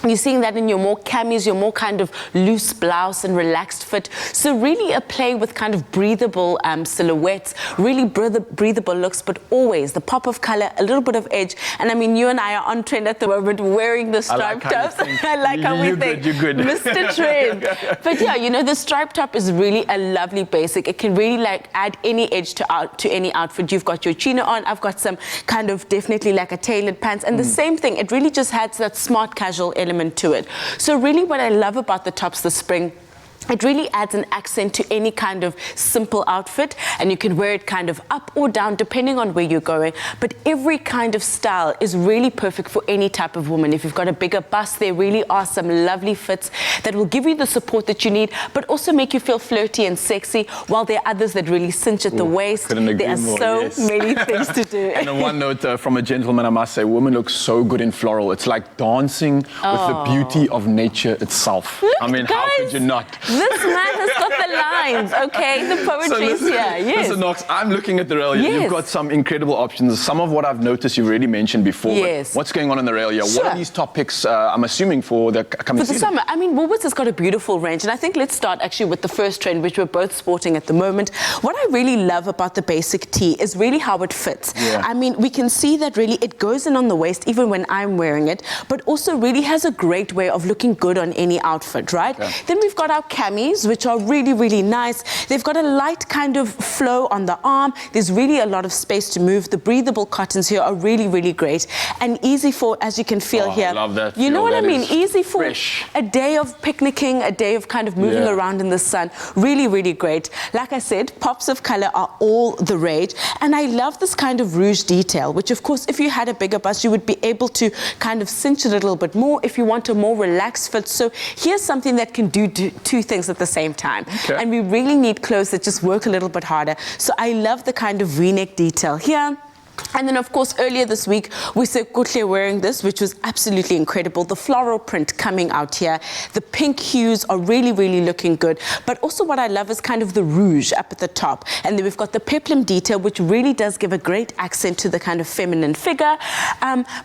You're seeing that in your more camis, your more kind of loose blouse and relaxed fit. So really a play with kind of breathable silhouettes, really breathable looks, but always the pop of color, a little bit of edge. And I mean, you and I are on trend at the moment wearing the striped tops. I like how we think. You're good. Mr. Trend. But yeah, the striped top is really a lovely basic. It can really add any edge to any outfit. You've got your chino on. I've got some kind of definitely like a tailored pants. And the same thing, it really just adds that smart casual element to it. So really what I love about the tops this spring, it really adds an accent to any kind of simple outfit, and you can wear it kind of up or down depending on where you're going. But every kind of style is really perfect for any type of woman. If you've got a bigger bust, there really are some lovely fits that will give you the support that you need, but also make you feel flirty and sexy, while there are others that really cinch at the waist. There are so many things to do. And on one note, from a gentleman, I must say, women look so good in floral. It's like dancing with the beauty of nature itself. Look, I mean, guys, how could you not? This man has got the lines, okay? The poetry's here, yes. Listen, Knox, I'm looking at the rail here. Yes. You've got some incredible options. Some of what I've noticed you've already mentioned before. Yes. But what's going on in the rail here? Sure. What are these top picks, I'm assuming, for the coming season? For the summer, I mean, Woolworths has got a beautiful range. And I think let's start actually with the first trend, which we're both sporting at the moment. What I really love about the basic tee is really how it fits. Yeah. I mean, we can see that really it goes in on the waist, even when I'm wearing it, but also really has a great way of looking good on any outfit, right? Okay. Then we've got our camis, which are really, really nice. They've got a light kind of flow on the arm. There's really a lot of space to move. The breathable cottons here are really, really great and easy for, as you can feel here. I love that. You know what I mean? Easy for fresh. a day of picnicking, a day of kind of moving around in the sun. Really, really great. Like I said, pops of color are all the rage. And I love this kind of rouge detail, which of course, if you had a bigger bust, you would be able to kind of cinch it a little bit more if you want a more relaxed fit. So here's something that can do two things at the same time. Okay. And we really need clothes that just work a little bit harder. So I love the kind of V-neck detail here. And then, of course, earlier this week, we saw Kutle wearing this, which was absolutely incredible. The floral print coming out here. The pink hues are really, really looking good. But also what I love is kind of the rouge up at the top. And then we've got the peplum detail, which really does give a great accent to the kind of feminine figure.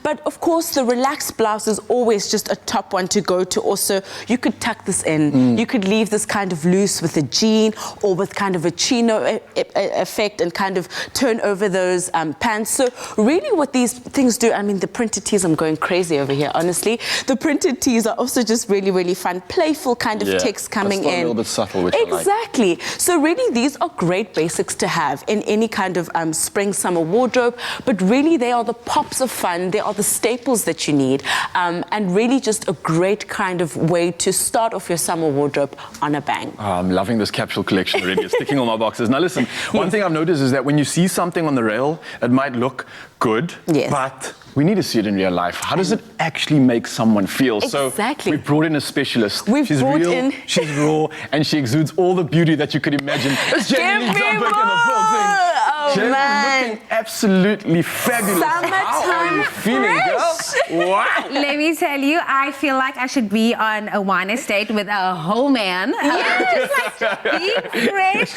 But, of course, the relaxed blouse is always just a top one to go to. Also, you could tuck this in. You could leave this kind of loose with a jean or with kind of a chino effect and kind of turn over those pants. So really what these things do, I mean, the printed tees, I'm going crazy over here, honestly. The printed tees are also just really, really fun, playful kind of text coming in. A little bit subtle, which I like. Exactly. So really these are great basics to have in any kind of spring, summer wardrobe, but really they are the pops of fun. They are the staples that you need, and really just a great kind of way to start off your summer wardrobe on a bang. I'm loving this capsule collection already. It's ticking all my boxes. Now listen, one thing I've noticed is that when you see something on the rail, it might look good, but we need to see it in real life. How does it actually make someone feel? Exactly. So we brought in a specialist. She's brought real, in... she's raw, and she exudes all the beauty that you could imagine. It's Jamie Dunberg in the building. Oh, Jamie, man. looking absolutely fabulous. How are you feeling, girl? Wow. Let me tell you, I feel like I should be on a wine estate with a whole man. Just like being fresh,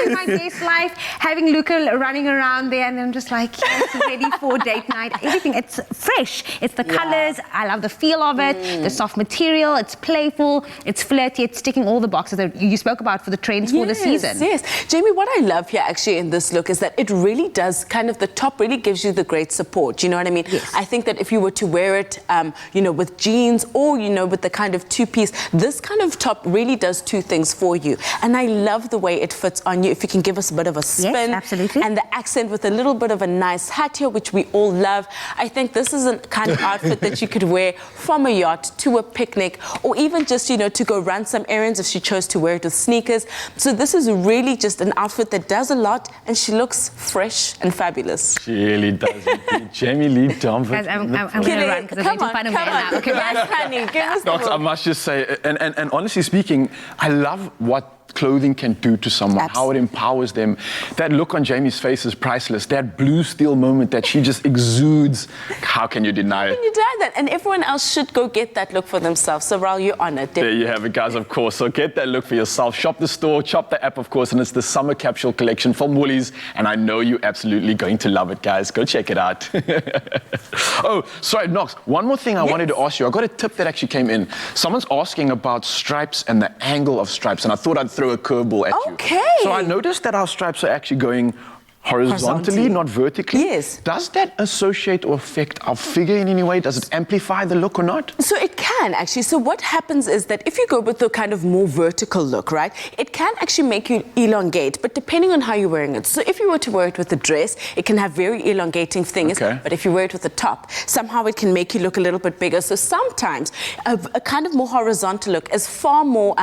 my best life, having Luca running around there, and I'm just like, yes, ready for date night. Everything, it's fresh. It's the colors. I love the feel of it, the soft material. It's playful. It's flirty. It's ticking all the boxes that you spoke about for the trends for the season. Yes, Jamie, what I love here actually in this look is that it really does kind of, the top really gives you the great support. You know what I mean? Yes. I think that if you were to to wear it, with jeans or, with the kind of two-piece, this kind of top really does two things for you. And I love the way it fits on you. If you can give us a bit of a spin. Yes, absolutely. And the accent with a little bit of a nice hat here, which we all love. I think this is a kind of outfit that you could wear from a yacht to a picnic, or even just, to go run some errands if she chose to wear it with sneakers. So this is really just an outfit that does a lot, and she looks fresh and fabulous. She really does. Jamie Lee Dunford. Guys, I'm going to run because I'm going to find a man now. Okay, yes, honey, give us the Docs, I must just say, and honestly speaking, I love what clothing can do to someone, how it empowers them. That look on Jamie's face is priceless. That blue steel moment that she just exudes. How can you deny it? How can you deny that? And everyone else should go get that look for themselves. So, Raul, you're on it. There you have it, guys, of course. So get that look for yourself. Shop the store, shop the app, of course, and it's the summer capsule collection from Woolies. And I know you're absolutely going to love it, guys. Go check it out. Oh, sorry, Knox. One more thing I wanted to ask you. I got a tip that actually came in. Someone's asking about stripes and the angle of stripes, and I thought I'd throw a curveball at you. Okay. So I noticed that our stripes are actually going horizontally, not vertically. Yes. Does that associate or affect our figure in any way? Does it amplify the look or not? So it can, actually. So what happens is that if you go with the kind of more vertical look, right, it can actually make you elongate, but depending on how you're wearing it. So if you were to wear it with a dress, it can have very elongating things, but if you wear it with a top, somehow it can make you look a little bit bigger. So sometimes a kind of more horizontal look is far more,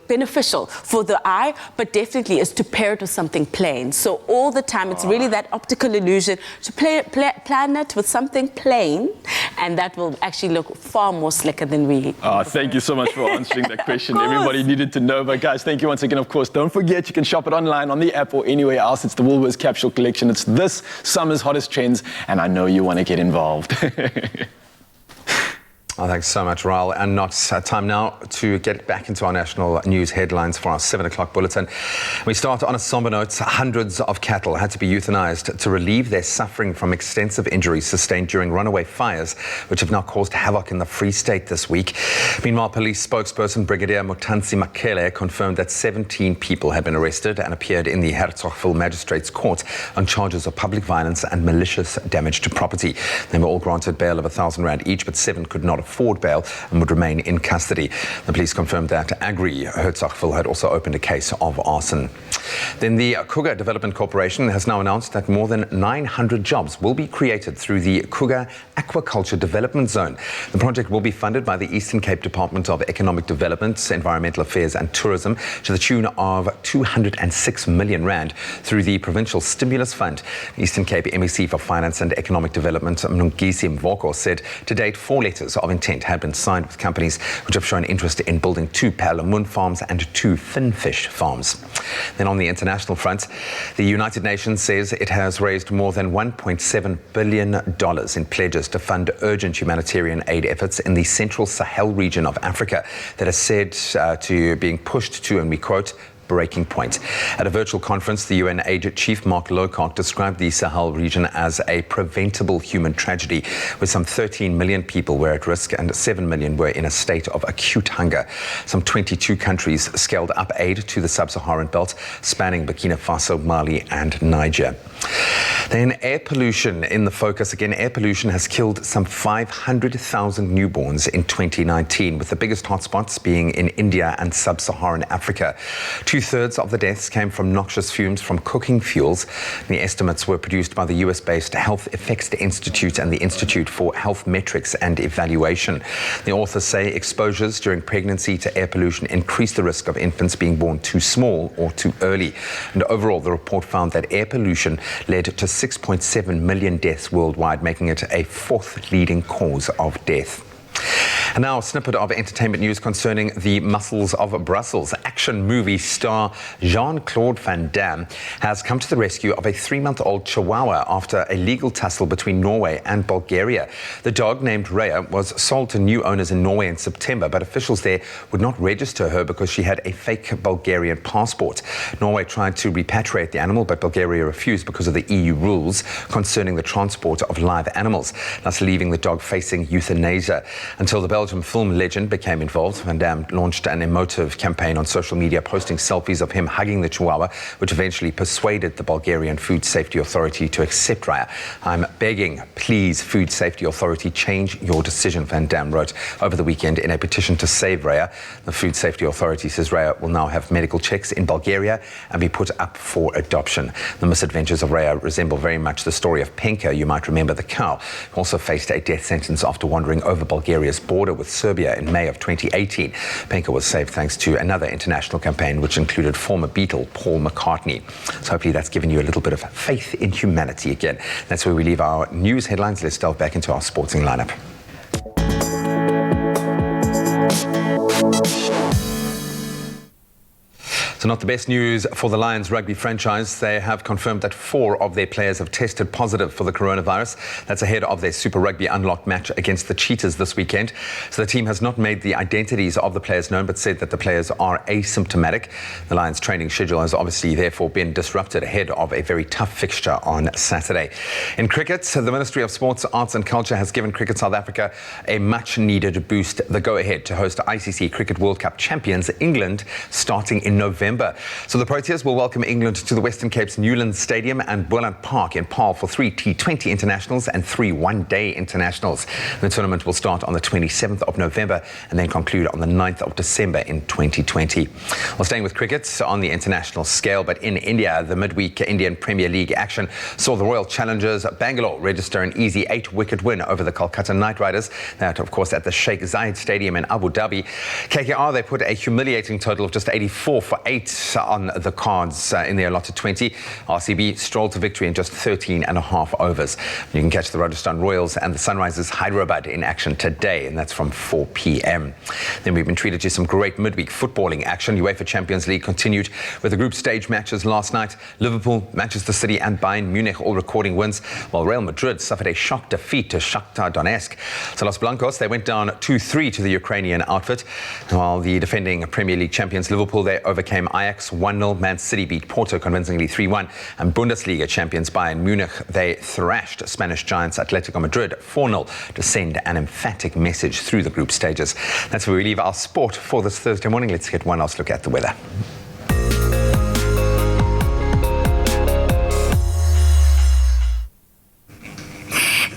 beneficial for the eye, but definitely is to pair it with something plain. So all the time, it's really that optical illusion to plan it with something plain, and that will actually look far more slicker than we. Thank you so much for answering that question. Everybody needed to know. But guys, thank you once again. Of course, don't forget you can shop it online on the app or anywhere else. It's the Woolworths Capsule Collection. It's this summer's hottest trends, and I know you want to get involved. Thanks so much, Raul. And Knox, time now to get back into our national news headlines for our 7 o'clock bulletin. We start on a somber note. Hundreds of cattle had to be euthanized to relieve their suffering from extensive injuries sustained during runaway fires, which have now caused havoc in the Free State this week. Meanwhile, police spokesperson Brigadier Mutansi Makele confirmed that 17 people had been arrested and appeared in the Herzogsville Magistrates Court on charges of public violence and malicious damage to property. They were all granted bail of R1,000 each, but 7 could not afford bail and would remain in custody. The police confirmed that Agri Herzogsville had also opened a case of arson. Then the Kruger Development Corporation has now announced that more than 900 jobs will be created through the Kruger Aquaculture Development Zone. The project will be funded by the Eastern Cape Department of Economic Development, Environmental Affairs and Tourism to the tune of 206 million rand through the Provincial Stimulus Fund. Eastern Cape MEC for Finance and Economic Development, Mnungisi Mvoko, said to date 4 letters of intent had been signed with companies which have shown interest in building 2 Palamun farms and 2 finfish farms. Then on the international front, the United Nations says it has raised more than $1.7 billion in pledges to fund urgent humanitarian aid efforts in the Central Sahel region of Africa that is said to being pushed to, and we quote, breaking point. At a virtual conference, the UN aid chief Mark Lowcock described the Sahel region as a preventable human tragedy, with some 13 million people were at risk and 7 million were in a state of acute hunger. Some 22 countries scaled up aid to the sub-Saharan belt, spanning Burkina Faso, Mali and Niger. Then air pollution in the focus. Again, air pollution has killed some 500,000 newborns in 2019, with the biggest hotspots being in India and sub-Saharan Africa. 2/3 of the deaths came from noxious fumes from cooking fuels. The estimates were produced by the US-based Health Effects Institute and the Institute for Health Metrics and Evaluation. The authors say exposures during pregnancy to air pollution increase the risk of infants being born too small or too early. And overall, the report found that air pollution led to 6.7 million deaths worldwide, making it a 4th leading cause of death. And now a snippet of entertainment news concerning the muscles of Brussels. Action movie star Jean-Claude Van Damme has come to the rescue of a 3-month-old Chihuahua after a legal tussle between Norway and Bulgaria. The dog, named Rhea, was sold to new owners in Norway in September, but officials there would not register her because she had a fake Bulgarian passport. Norway tried to repatriate the animal, but Bulgaria refused because of the EU rules concerning the transport of live animals, thus leaving the dog facing euthanasia. Until the Belgian Belgium film legend became involved. Van Damme launched an emotive campaign on social media, posting selfies of him hugging the Chihuahua, which eventually persuaded the Bulgarian Food Safety Authority to accept Raya. "I'm begging, please, Food Safety Authority, change your decision," Van Damme wrote over the weekend in a petition to save Raya. The Food Safety Authority says Raya will now have medical checks in Bulgaria and be put up for adoption. The misadventures of Raya resemble very much the story of Penka. You might remember the cow, who also faced a death sentence after wandering over Bulgaria's border with Serbia in May of 2018. Penka was saved thanks to another international campaign which included former Beatle Paul McCartney. So hopefully that's given you a little bit of faith in humanity again. That's where we leave our news headlines. Let's delve back into our sporting lineup. So not the best news for the Lions rugby franchise. They have confirmed that 4 of their players have tested positive for the coronavirus. That's ahead of their Super Rugby Unlocked match against the Cheetahs this weekend. So the team has not made the identities of the players known, but said that the players are asymptomatic. The Lions training schedule has obviously therefore been disrupted ahead of a very tough fixture on Saturday. In cricket, the Ministry of Sports, Arts and Culture has given Cricket South Africa a much-needed boost, the go-ahead to host ICC Cricket World Cup champions England starting in November. So the Proteas will welcome England to the Western Cape's Newlands Stadium and Boland Park in Paarl for 3 T20 internationals and 3 one-day internationals. The tournament will start on the 27th of November and then conclude on the 9th of December in 2020. Well, staying with cricket on the international scale, but in India, the midweek Indian Premier League action saw the Royal Challengers Bangalore register an easy 8-wicket win over the Kolkata Knight Riders. That, of course, at the Sheikh Zayed Stadium in Abu Dhabi. KKR, they put a humiliating total of just 84 for 8 on the cards in their allotted 20. RCB strolled to victory in just 13 and a half overs. You can catch the Rajasthan Royals and the Sunrisers Hyderabad in action today, and that's from 4 p.m. Then we've been treated to some great midweek footballing action. UEFA Champions League continued with the group stage matches last night. Liverpool, Manchester City and Bayern Munich all recording wins, while Real Madrid suffered a shock defeat to Shakhtar Donetsk. So Los Blancos, they went down 2-3 to the Ukrainian outfit, while the defending Premier League champions Liverpool, they overcame Ajax 1-0. Man City beat Porto convincingly 3-1. And Bundesliga champions Bayern Munich, they thrashed Spanish giants Atletico Madrid 4-0 to send an emphatic message through the group stages. That's where we leave our sport for this Thursday morning. Let's get one last look at the weather.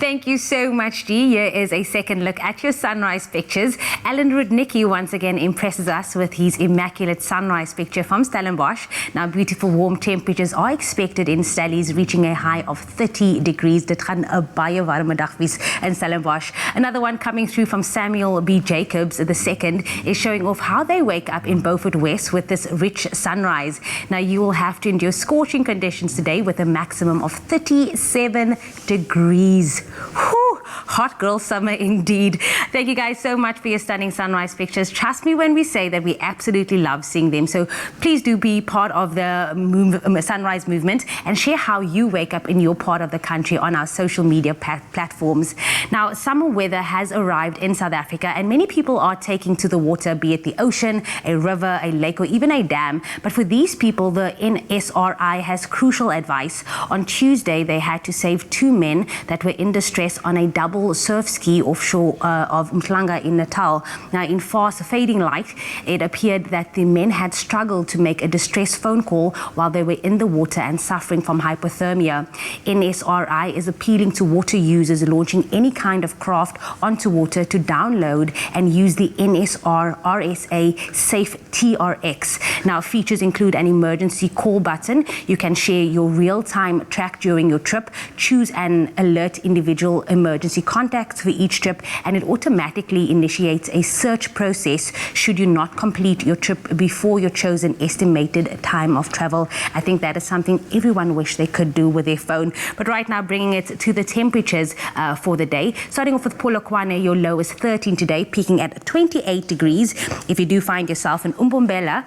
Thank you so much, Dee. Here is a second look at your sunrise pictures. Alan Rudnicki once again impresses us with his immaculate sunrise picture from Stellenbosch. Now, beautiful warm temperatures are expected in Stellies, reaching a high of 30 degrees. Dit gaan 'n baie warme dag wees in Stellenbosch. Another one coming through from Samuel B. Jacobs, the second, is showing off how they wake up in Beaufort West with this rich sunrise. Now, you will have to endure scorching conditions today with a maximum of 37 degrees. Whew, hot girl summer indeed. Thank you guys so much for your stunning sunrise pictures. Trust me when we say that we absolutely love seeing them. So please do be part of the sunrise movement and share how you wake up in your part of the country on our social media platforms. Now, summer weather has arrived in South Africa and many people are taking to the water, be it the ocean, a river, a lake or even a dam. But for these people, the NSRI has crucial advice. On Tuesday, they had to save 2 men that were in distress on a double surf ski offshore of Mhlanga in Natal. Now, in fast fading light, it appeared that the men had struggled to make a distress phone call while they were in the water and suffering from hypothermia. NSRI is appealing to water users launching any kind of craft onto water to download and use the NSR RSA Safe TRX. Now, features include an emergency call button. You can share your real-time track during your trip, choose an alert individual emergency contacts for each trip, and it automatically initiates a search process should you not complete your trip before your chosen estimated time of travel. I think that is something everyone wish they could do with their phone. But right now, bringing it to the temperatures for the day. Starting off with Polokwane, your low is 13 today, peaking at 28 degrees. If you do find yourself in Umbombela,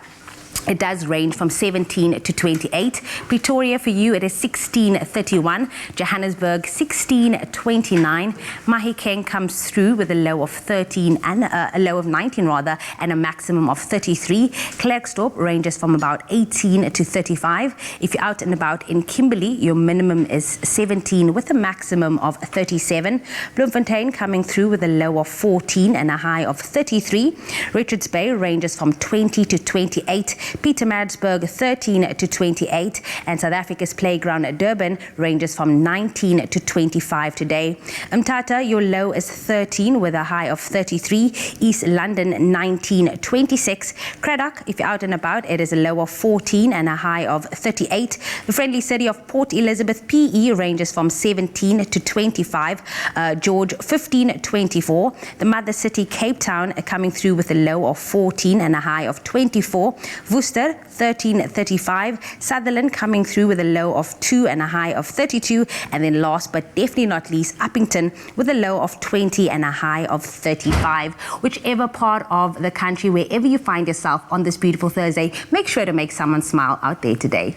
It does range from 17 to 28. Pretoria for you, it is 16.31. Johannesburg, 16.29. Mahikeng comes through with a low of 13 and a low of 19 rather, and a maximum of 33. Klerksdorp ranges from about 18 to 35. If you're out and about in Kimberley, your minimum is 17 with a maximum of 37. Bloemfontein coming through with a low of 14 and a high of 33. Richards Bay ranges from 20 to 28. Pietermaritzburg 13 to 28, and South Africa's playground at Durban ranges from 19 to 25 today. Mthatha, your low is 13 with a high of 33. East London 19, 26. Cradock, if you're out and about, it is a low of 14 and a high of 38. The friendly city of Port Elizabeth PE ranges from 17 to 25. George 15, 24. The mother city Cape Town coming through with a low of 14 and a high of 24. Worcester 13.35, Sutherland coming through with a low of 2 and a high of 32, and then last but definitely not least, Uppington with a low of 20 and a high of 35. Whichever part of the country, wherever you find yourself on this beautiful Thursday, make sure to make someone smile out there today.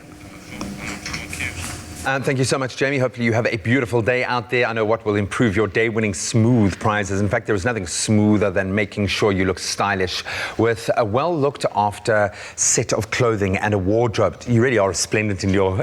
Thank you so much, Jamie. Hopefully you have a beautiful day out there. I know what will improve your day, winning smooth prizes. In fact, there is nothing smoother than making sure you look stylish with a well looked after set of clothing and a wardrobe. You really are resplendent in your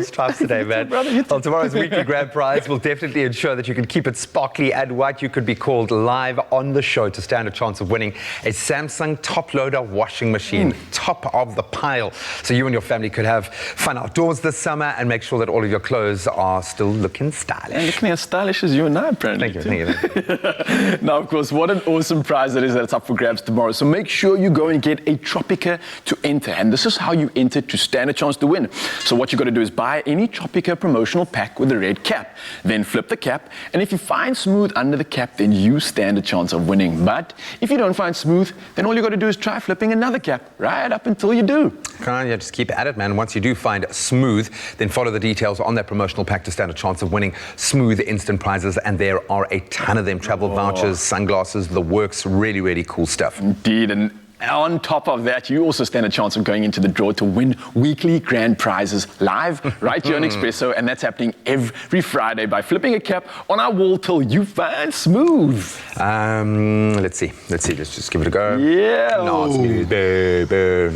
stripes today, man. Well, tomorrow's weekly grand prize will definitely ensure that you can keep it sparkly and white. You could be called live on the show to stand a chance of winning a Samsung top loader washing machine, top of the pile. So you and your family could have fun outdoors this summer and make sure that all of your clothes are still looking stylish. And looking as stylish as you and I, apparently. Thank you. Now, of course, what an awesome prize that is that's up for grabs tomorrow. So make sure you go and get a Tropica to enter. And this is how you enter to stand a chance to win. So what you got to do is buy any Tropica promotional pack with a red cap. Then flip the cap. And if you find smooth under the cap, then you stand a chance of winning. But if you don't find smooth, then all you got to do is try flipping another cap right up until you do. Yeah, just keep at it, man. Once you do find smooth, then follow the details on that promotional pack to stand a chance of winning smooth instant prizes, and there are a ton of them. Travel vouchers, sunglasses, the works. Really, really cool stuff. Indeed. And on top of that, you also stand a chance of going into the draw to win weekly grand prizes live right here on Expresso, and that's happening every Friday by flipping a cap on our wall till you find smooth. Let's see. Let's just give it a go. Yeah. No, smooth.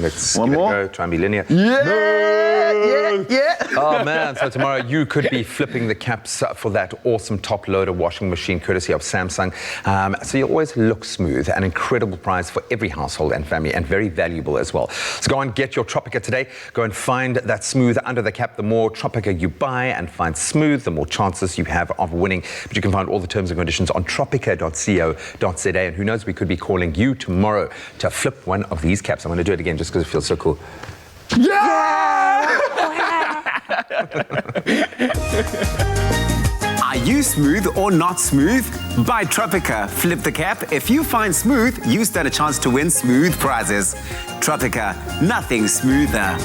Let's one give more. it a go. Try and be linear. Yeah. Oh man, so tomorrow you could be flipping the caps for that awesome top loader washing machine courtesy of Samsung. So you always look smooth. An incredible prize for every household and family, and very valuable as well. So go and get your Tropica today. Go and find that smooth under the cap. The more Tropica you buy and find smooth, the more chances you have of winning. But you can find all the terms and conditions on tropica.co.za, and who knows, we could be calling you tomorrow to flip one of these caps. I'm going to do it again just because it feels so cool. Yeah! Are you smooth or not smooth? Buy Tropica. Flip the cap. If you find smooth, you stand a chance to win smooth prizes. Tropica, nothing smoother.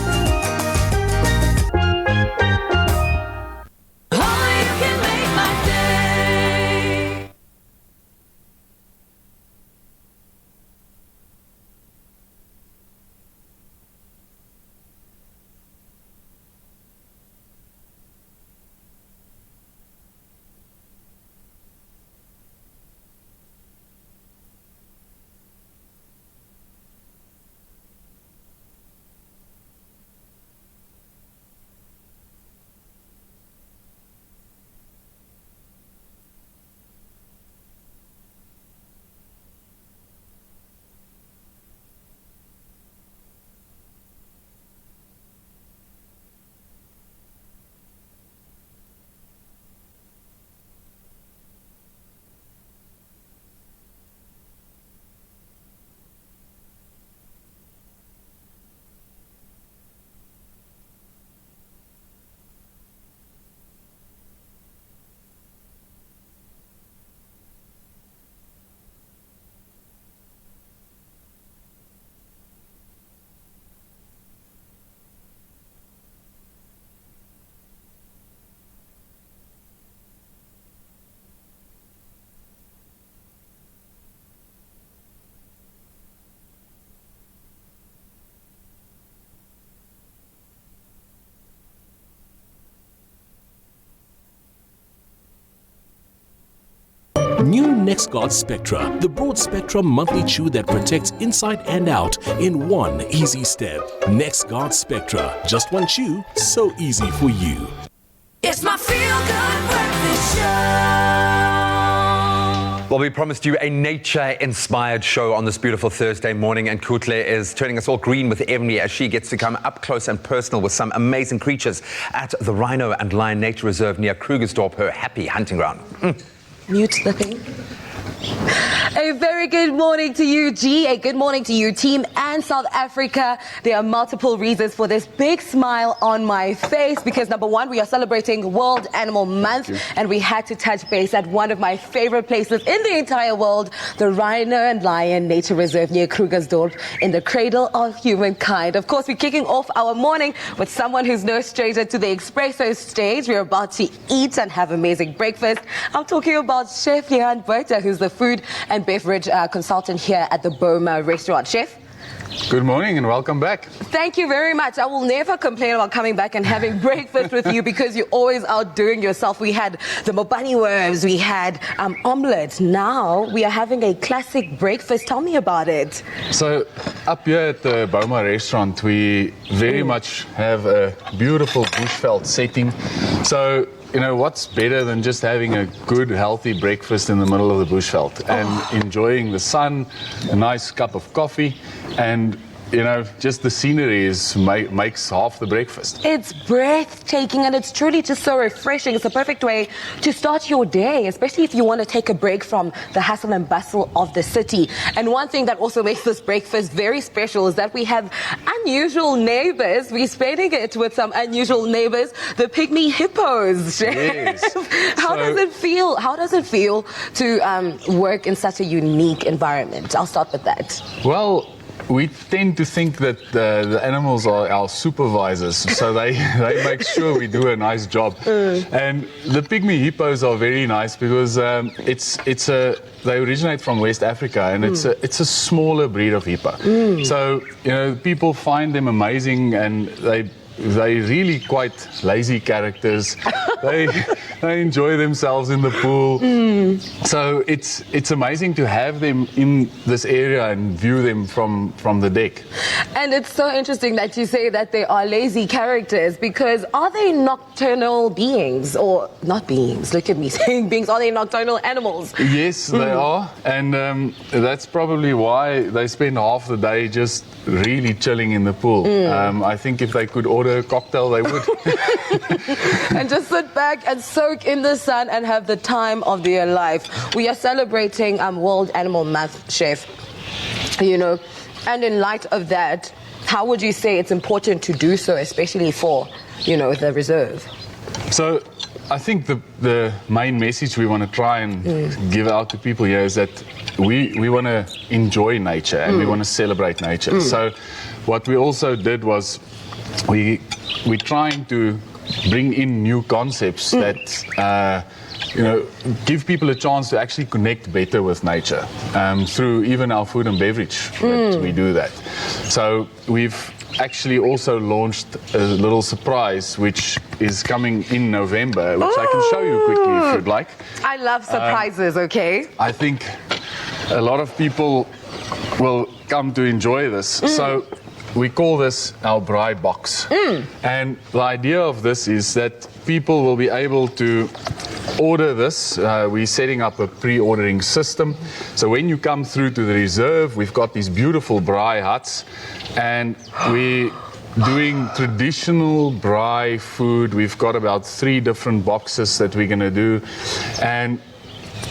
New NexGuard Spectra, the broad spectrum monthly chew that protects inside and out in one easy step. NexGuard Spectra, just one chew, so easy for you. It's my feel-good breakfast show. Well, we promised you a nature-inspired show on this beautiful Thursday morning, and Kutle is turning us all green with envy as she gets to come up close and personal with some amazing creatures at the Rhino and Lion Nature Reserve near Krugersdorp, her happy hunting ground. Mute the thing. A very good morning to you, G. A good morning to you, team, and South Africa. There are multiple reasons for this big smile on my face because, number one, we are celebrating World Animal Month, and we had to touch base at one of my favorite places in the entire world, the Rhino and Lion Nature Reserve near Krugersdorp, in the cradle of humankind. Of course, we're kicking off our morning with someone who's no stranger to the Expresso stage. We're about to eat and have amazing breakfast. I'm talking about Chef Johan Botha, who's the food and beverage consultant here at the Boma restaurant. Chef? Good morning and welcome back. Thank you very much. I will never complain about coming back and having breakfast with you because you're always outdoing yourself. We had the mobani worms, we had omelette. Now we are having a classic breakfast. Tell me about it. So up here at the Boma restaurant, we very much have a beautiful bushveld setting. So you know, what's better than just having a good, healthy breakfast in the middle of the bushveld and enjoying the sun, a nice cup of coffee, and you know, just the scenery makes half the breakfast. It's breathtaking and it's truly just so refreshing. It's a perfect way to start your day, especially if you want to take a break from the hustle and bustle of the city. And one thing that also makes this breakfast very special is that we have unusual neighbors. We're spreading it with some unusual neighbors, the pygmy hippos. Yes. How does it feel? How does it feel to work in such a unique environment? I'll start with that. Well, we tend to think that the animals are our supervisors, so they make sure we do a nice job. And the pygmy hippos are very nice because they originate from West Africa, and it's a smaller breed of hippo. So you know, people find them amazing, and they're really quite lazy characters. They enjoy themselves in the pool. So it's amazing to have them in this area and view them from the deck. And it's so interesting that you say that they are lazy characters, because are they nocturnal beings? Or not beings, look at me saying beings. Are they nocturnal animals? Yes, they are. And that's probably why they spend half the day just really chilling in the pool. I think if they could order a cocktail, they would. And just sit back and soak in the sun and have the time of their life. We are celebrating World Animal Month, Chef. You know, and in light of that, how would you say it's important to do so, especially for, you know, the reserve? So I think the main message we want to try and give out to people here is that we want to enjoy nature and we want to celebrate nature. So what we also did was we're trying to bring in new concepts that you know, give people a chance to actually connect better with nature through even our food and beverage that we do that. So we've actually also launched a little surprise which is coming in November, which I can show you quickly if you'd like. I love surprises, okay? I think a lot of people will come to enjoy this. So we call this our braai box. And the idea of this is that people will be able to order this. We're setting up a pre-ordering system. So when you come through to the reserve, we've got these beautiful braai huts, and we're doing traditional braai food. We've got about 3 different boxes that we're going to do, and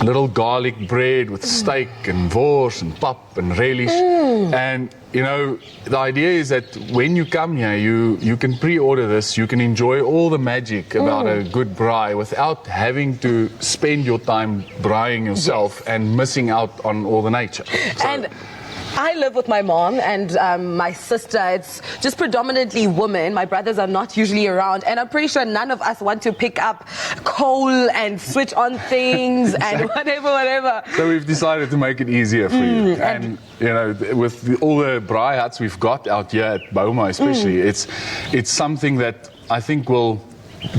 little garlic bread with steak and wors and pap and relish. And you know, the idea is that when you come here, you can pre-order this, you can enjoy all the magic about a good braai without having to spend your time braaiing yourself and missing out on all the nature. So, and I live with my mom and my sister. It's just predominantly women. My brothers are not usually around, and I'm pretty sure none of us want to pick up coal and switch on things and whatever. So we've decided to make it easier for you. And you know, with all the braai huts we've got out here at Boma especially, it's something that I think will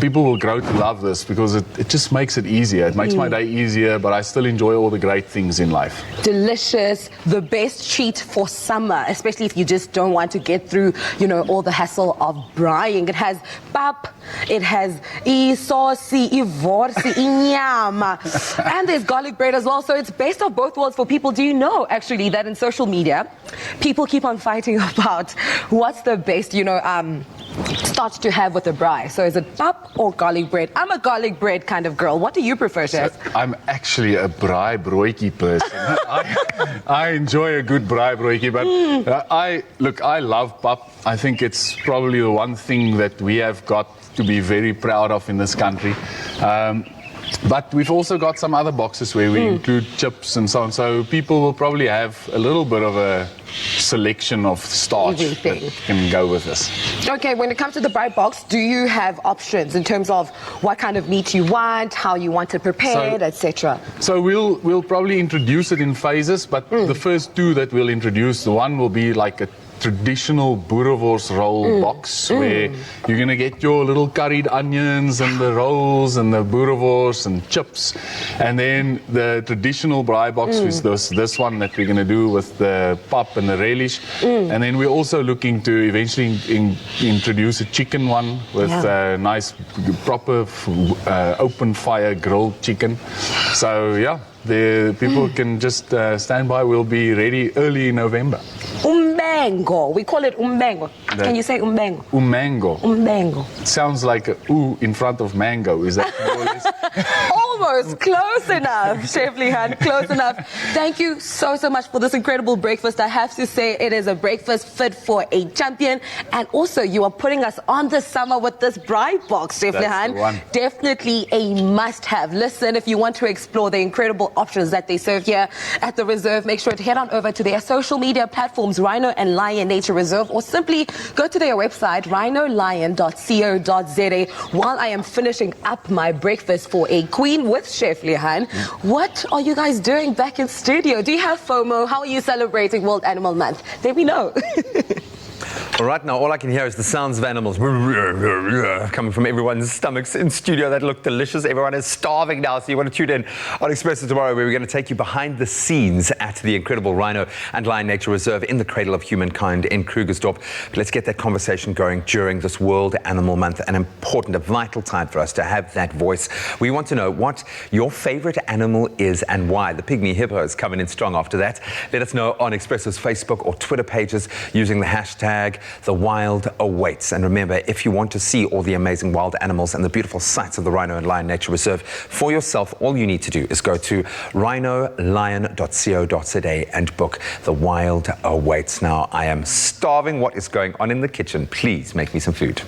people will grow to love this because it just makes it easier. It makes my day easier, but I still enjoy all the great things in life. Delicious, the best treat for summer, especially if you just don't want to get through, all the hassle of braaiing. It has pap, it has saucy, ivorsi, inyama, and there's garlic bread as well. So it's best of both worlds for people. Do you know, actually, that in social media, people keep on fighting about what's the best, starch to have with a braai? So is it pap or garlic bread? I'm a garlic bread kind of girl. What do you prefer, Chef? I'm actually a braai broodjie person. I enjoy a good braai broodjie, but I love pap. I think it's probably the one thing that we have got to be very proud of in this country. But we've also got some other boxes where we include chips and so on. So people will probably have a little bit of a selection of starch that can go with this. Okay, when it comes to the braai box, do you have options in terms of what kind of meat you want, how you want it prepared, etc.? So we'll probably introduce it in phases, but the first two that we'll introduce, the one will be like a traditional boerewors roll box where you're going to get your little curried onions and the rolls and the boerewors and chips, and then the traditional braai box is this one that we're going to do with the pap and the relish, and then we're also looking to eventually introduce a chicken one with a nice proper open fire grilled chicken. So yeah, the people can just stand by. We'll be ready early in November. Umbengo. We call it umbengo. Can you say umbengo? Umbengo. Umbengo. It sounds like a ooh in front of mango. Is that more or less? Almost close enough, Chef Lihan, close enough. Thank you so much for this incredible breakfast. I have to say it is a breakfast fit for a champion, and also you are putting us on this summer with this braai box, Chef Lihan. Definitely a must-have. Listen, if you want to explore the incredible options that they serve here at the Reserve, make sure to head on over to their social media platforms, Rhino and Lion Nature Reserve, or simply go to their website, rhinolion.co.za. While I am finishing up my breakfast for a queen with Chef Lihan, what are you guys doing back in studio? Do you have FOMO? How are you celebrating World Animal Month? Let me know. Well, right now, all I can hear is the sounds of animals coming from everyone's stomachs in studio. That look delicious. Everyone is starving now, so you want to tune in on Expresso tomorrow, where we're going to take you behind the scenes at the incredible Rhino and Lion Nature Reserve in the cradle of humankind in Krugersdorp. But let's get that conversation going during this World Animal Month, an important, a vital time for us to have that voice. We want to know what your favorite animal is and why. The pygmy hippo is coming in strong after that. Let us know on Expresso's Facebook or Twitter pages using the hashtag The Wild Awaits. And remember, if you want to see all the amazing wild animals and the beautiful sights of the Rhino and Lion Nature Reserve for yourself, all you need to do is go to rhinolion.co.za and book The Wild Awaits. Now, I am starving. What is going on in the kitchen? Please make me some food.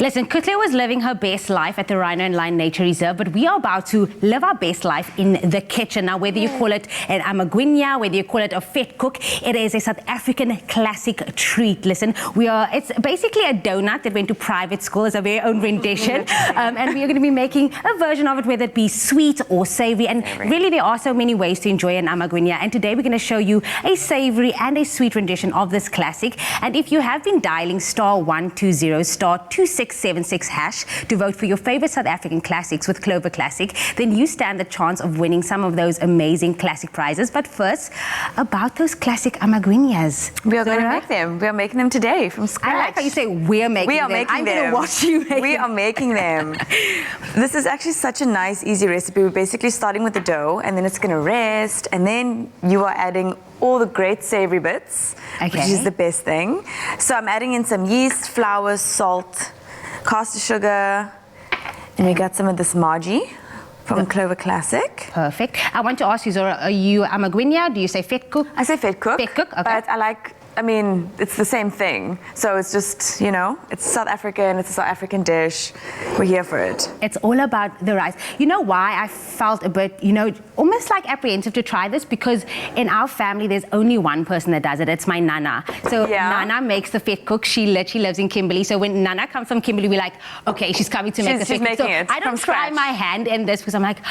Listen, Kutle was living her best life at the Rhino and Lion Nature Reserve, but we are about to live our best life in the kitchen. Now, whether you call it an amagwinya, whether you call it a vet cook, it is a South African classic treat. Listen, it's basically a donut that went to private school as a very own rendition, and we are going to be making a version of it, whether it be sweet or savory. And really, there are so many ways to enjoy an amagwinya. And today, we're going to show you a savory and a sweet rendition of this classic. And if you have been dialing *120 *2676 hash to vote for your favorite South African classics with Clover Classic, then you stand the chance of winning some of those amazing classic prizes. But first, about those classic amagwinyas. We are going to make them. We are making them today from scratch. I like how you say we're making them. I'm going to watch you make We are making them. This is actually such a nice, easy recipe. We're basically starting with the dough, and then it's going to rest, and then you are adding all the great savory bits, which is the best thing. So I'm adding in some yeast, flour, salt, caster sugar, and we got some of this margie from Clover Classic. Perfect. I want to ask you, Zora, are you amagwinya? Do you say vet cook? I say vet cook. Vet cook, okay. But it's the same thing. So it's just, it's South African, it's a South African dish. We're here for it. It's all about the rice. You know why I felt a bit, almost like apprehensive to try this? Because in our family, there's only one person that does it. It's my Nana. So Nana makes the vet cook. She literally lives in Kimberley. So when Nana comes from Kimberley, we're like, okay, she's coming to make the vet cook. So I don't try my hand in this because I'm like,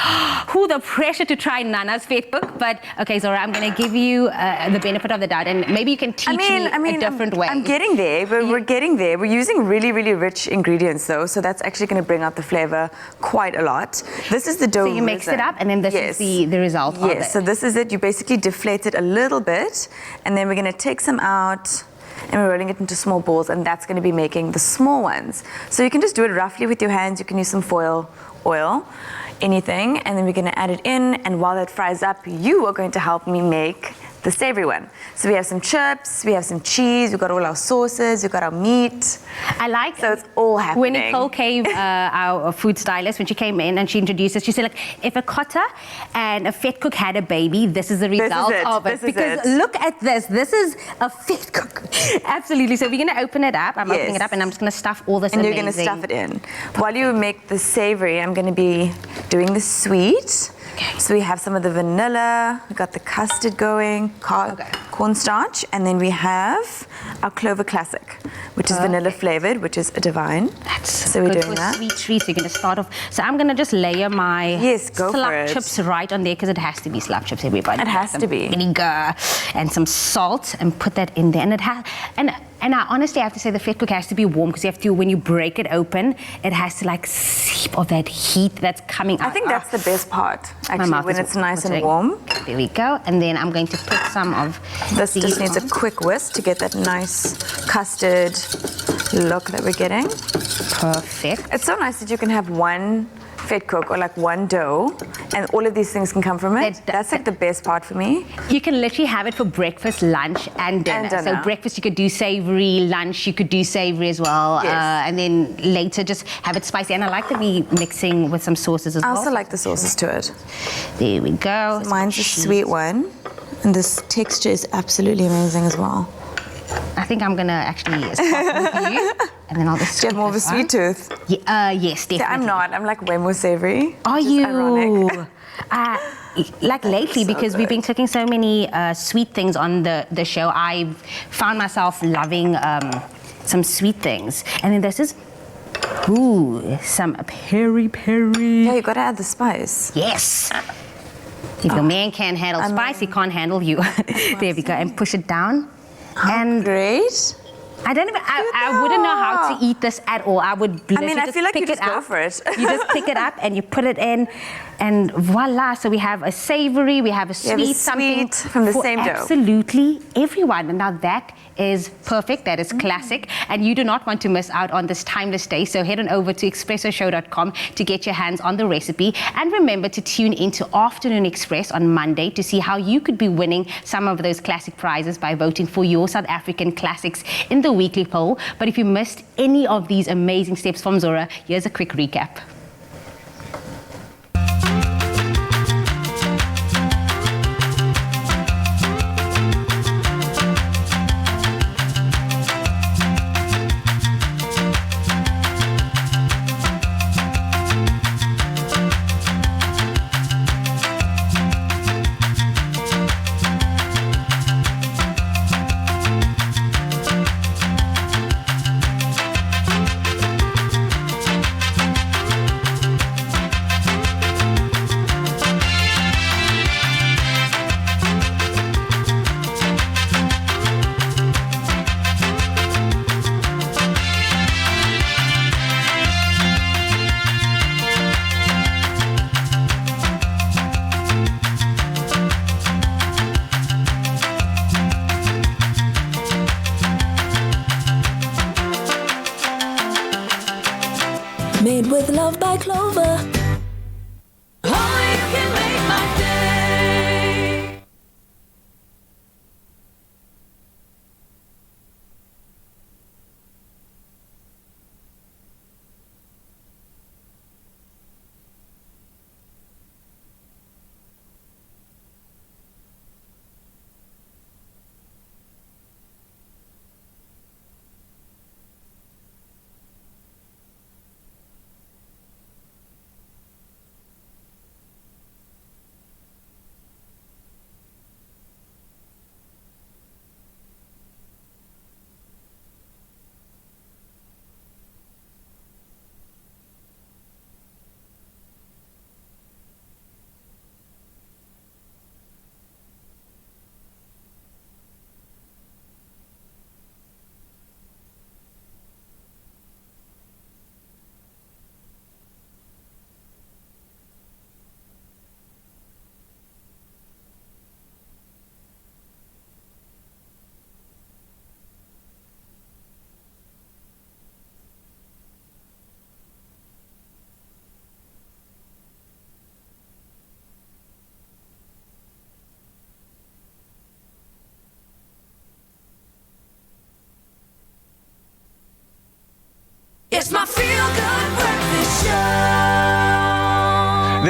who the pressure to try Nana's vet cook? But okay, Zora, I'm going to give you the benefit of the doubt, and maybe you can teach teach me a different way. I'm getting there, but we're getting there. We're using really, really rich ingredients though, so that's actually going to bring out the flavor quite a lot. This is the dough. So you mix it up, and then this is the result of it. Yes, so this is it. You basically deflate it a little bit, and then we're going to take some out, and we're rolling it into small balls, and that's going to be making the small ones. So you can just do it roughly with your hands. You can use some foil, oil, anything, and then we're going to add it in, and while that fries up, you are going to help me make the savory one. So we have some chips, we have some cheese, we've got all our sauces, we've got our meat. I like so it's all happening. When Nicole came, our food stylist, when she came in and she introduced us, she said, like, if a cotter and a fat cook had a baby, this is the result of it. Because look at this. This is a fat cook. Absolutely. So we're going to open it up. I'm opening it up, and I'm just going to stuff all this and amazing. You're going to stuff it in. While you make the savory, I'm going to be doing the sweet. Okay. So we have some of the vanilla, we got the custard going, cornstarch, and then we have our Clover Classic, which is vanilla flavored, which is a divine. That's so we're doing that. Sweet treats. You're going to start off. So I'm going to just layer my slap for chips right on there, because it has to be slap chips, everybody. It has to be. Vinegar and some salt, and put that in there. And it has, and I honestly have to say the fat cook has to be warm, because you have to, when you break it open, it has to like seep of that heat that's coming out. I think that's the best part, actually, when it's nice and warm. There we go. And then I'm going to put some of this. Just needs a quick whisk to get that nice custard look that we're getting. Perfect. It's so nice that you can have one fat cook or like one dough, and all of these things can come from it. That's like the best part for me. You can literally have it for breakfast, lunch, and dinner. So breakfast, you could do savory. Lunch, you could do savory as well. Yes. And then later, just have it spicy. And I like to be mixing with some sauces as well. I also like the sauces to it. There we go. So mine's a sweet one, and this texture is absolutely amazing as well. I think I'm gonna actually start with you, and then I'll just. Do you have more of a sweet tooth? Yeah, yes, definitely. See, I'm not. I'm like way more savory. Are you? Ironic. Like lately, because we've been cooking so many sweet things on the show, I've found myself loving some sweet things. And then this is, some peri-peri. Yeah, you gotta add the spice. Yes. If your man can't handle spice, he can't handle you. There we go. And push it down. And great. I don't even. I wouldn't know how to eat this at all. I would. I feel like you just go for it. You just pick it up and you put it in, and voila! So we have a savory, we have a sweet, something from the same dough. Absolutely everyone. And now that is perfect. That is classic. And you do not want to miss out on this timeless day. So head on over to expressoshow.com to get your hands on the recipe. And remember to tune into Afternoon Express on Monday to see how you could be winning some of those classic prizes by voting for your South African classics in the weekly poll. But if you missed any of these amazing steps from Zora, here's a quick recap. Made with love by Clover. Only you can make my day.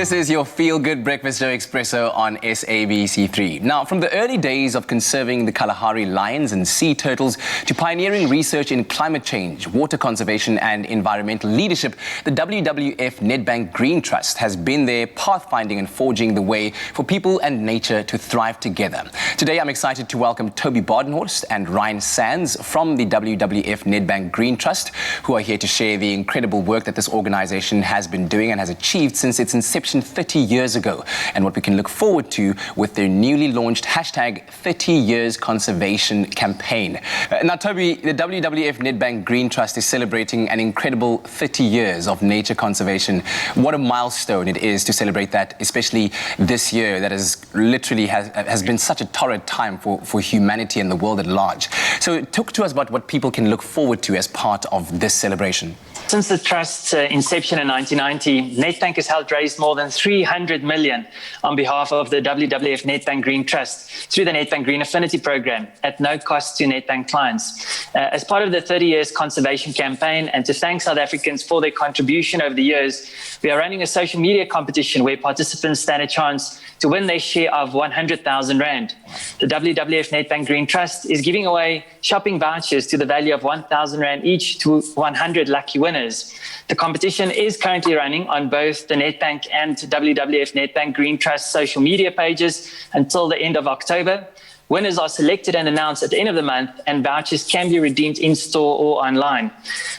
This is your feel-good breakfast show Expresso on SABC3. Now, from the early days of conserving the Kalahari lions and sea turtles to pioneering research in climate change, water conservation and environmental leadership, the WWF Nedbank Green Trust has been there pathfinding and forging the way for people and nature to thrive together. Today, I'm excited to welcome Toby Badenhorst and Ryan Sands from the WWF Nedbank Green Trust, who are here to share the incredible work that this organization has been doing and has achieved since its inception 30 years ago, and what we can look forward to with their newly launched hashtag 30 Years Conservation campaign. Now, Toby, the WWF Nedbank Green Trust is celebrating an incredible 30 years of nature conservation. What a milestone it is to celebrate that, especially this year that has literally has been such a torrid time for humanity and the world at large. So talk to us about what people can look forward to as part of this celebration. Since the Trust's inception in 1990, Nedbank has helped raise more than 300 million on behalf of the WWF Nedbank Green Trust through the Nedbank Green Affinity Program at no cost to Nedbank clients. As part of the 30 Years Conservation campaign, and to thank South Africans for their contribution over the years, we are running a social media competition where participants stand a chance to win their share of 100,000 Rand. The WWF Nedbank Green Trust is giving away shopping vouchers to the value of 1,000 Rand each to 100 lucky winners. The competition is currently running on both the Nedbank and WWF Nedbank Green Trust social media pages until the end of October. Winners are selected and announced at the end of the month, and vouchers can be redeemed in store or online.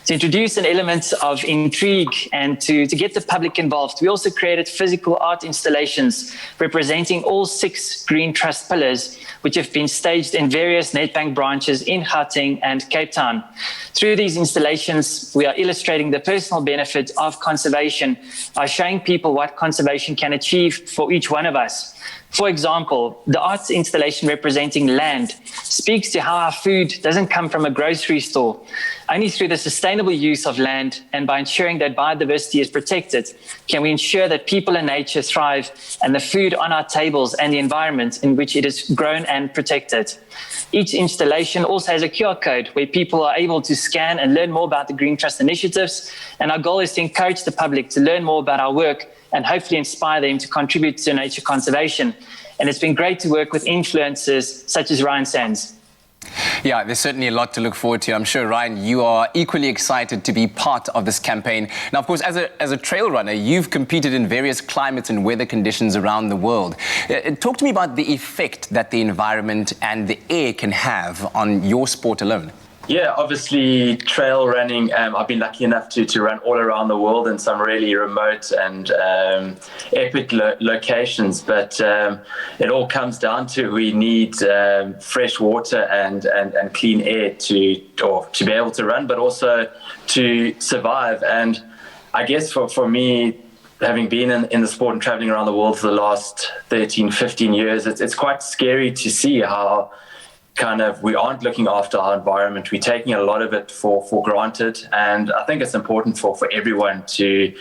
To introduce an element of intrigue and to get the public involved, we also created physical art installations representing all 6 Green Trust pillars, which have been staged in various Nedbank branches in Gauteng and Cape Town. Through these installations, we are illustrating the personal benefit of conservation by showing people what conservation can achieve for each one of us. For example, the arts installation representing land speaks to how our food doesn't come from a grocery store. Only through the sustainable use of land and by ensuring that biodiversity is protected can we ensure that people and nature thrive and the food on our tables and the environment in which it is grown and protected. Each installation also has a QR code where people are able to scan and learn more about the Green Trust initiatives, and our goal is to encourage the public to learn more about our work and hopefully inspire them to contribute to nature conservation. And it's been great to work with influencers such as Ryan Sands. Yeah, there's certainly a lot to look forward to. I'm sure, Ryan, you are equally excited to be part of this campaign. Now, of course, as a trail runner, you've competed in various climates and weather conditions around the world. Talk to me about the effect that the environment and the air can have on your sport alone. Yeah, obviously trail running, I've been lucky enough to run all around the world in some really remote and epic locations, but it all comes down to we need fresh water and clean air to be able to run, but also to survive. And I guess for me, having been in the sport and traveling around the world for the last 13, 15 years, it's quite scary to see how we aren't looking after our environment. We're taking a lot of it for granted, and I think it's important for everyone to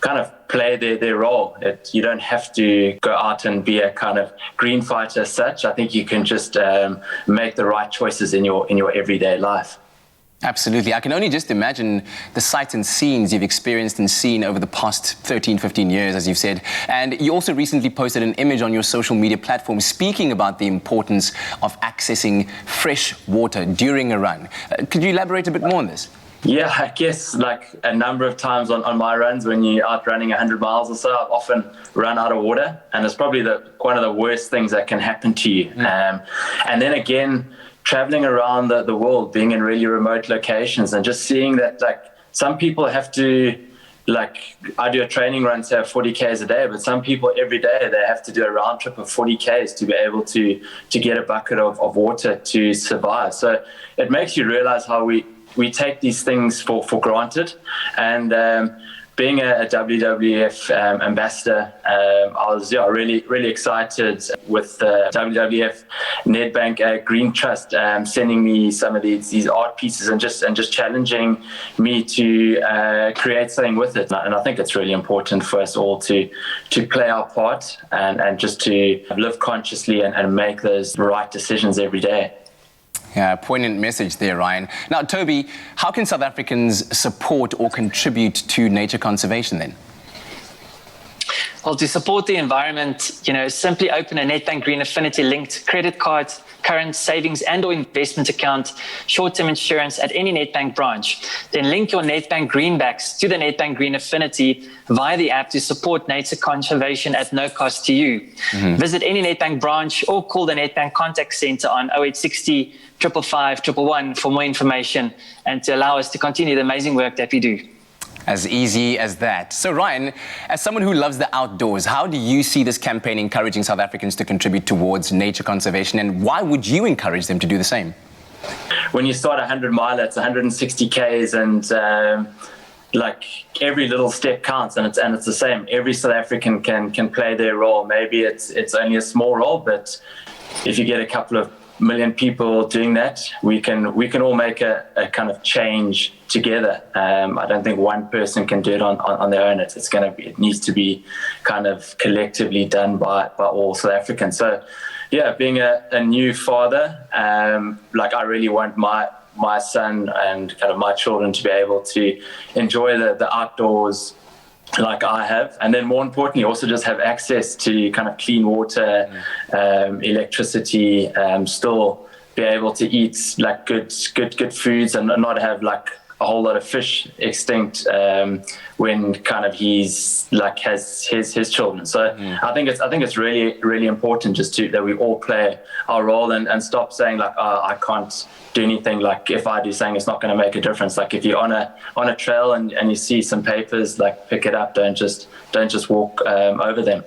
kind of play their role. You don't have to go out and be a kind of green fighter as such. I think you can just make the right choices in your everyday life. Absolutely. I can only just imagine the sights and scenes you've experienced and seen over the past 13, 15 years, as you've said. And you also recently posted an image on your social media platform speaking about the importance of accessing fresh water during a run. Could you elaborate a bit more on this? Yeah, I guess like a number of times on my runs when you're out running 100 miles or so, I've often run out of water, and it's probably one of the worst things that can happen to you. And then again, traveling around the world, being in really remote locations, and just seeing that like some people have to, like I do a training run, say 40 Ks a day, but some people every day they have to do a round trip of 40 Ks to be able to get a bucket of water to survive. So it makes you realize how we take these things for granted. And being a WWF ambassador, I was really excited with the WWF Nedbank Green Trust sending me some of these art pieces and just challenging me to create something with it. And I think it's really important for us all to play our part and just to live consciously and make those right decisions every day. Yeah, poignant message there, Ryan. Now, Toby, how can South Africans support or contribute to nature conservation then? Well, to support the environment, simply open a Nedbank Green Affinity linked credit card, current savings and or investment account, short-term insurance at any Nedbank branch. Then link your Nedbank Greenbacks to the Nedbank Green Affinity via the app to support nature conservation at no cost to you. Visit any Nedbank branch or call the Nedbank Contact Centre on 0860 555 111 for more information and to allow us to continue the amazing work that we do. As easy as that. So Ryan, as someone who loves the outdoors, how do you see this campaign encouraging South Africans to contribute towards nature conservation, and why would you encourage them to do the same? When you start 100 mile, that's 160 Ks, and like every little step counts, and it's the same. Every South African can play their role. Maybe it's only a small role, but if you get a couple of million people doing that, we can all make a kind of change together. I don't think one person can do it on their own. It needs to be kind of collectively done by all South Africans. So yeah, being a new father, I really want my son and kind of my children to be able to enjoy the outdoors like I have, and then more importantly also just have access to kind of clean water, electricity, still be able to eat like good foods and not have like a whole lot of fish extinct when kind of he's like has his children. So I think it's really important just that we all play our role and stop saying like, I can't do anything. Like if I do something, it's not going to make a difference. Like if you're on a trail and you see some papers, like pick it up. Don't just walk over them.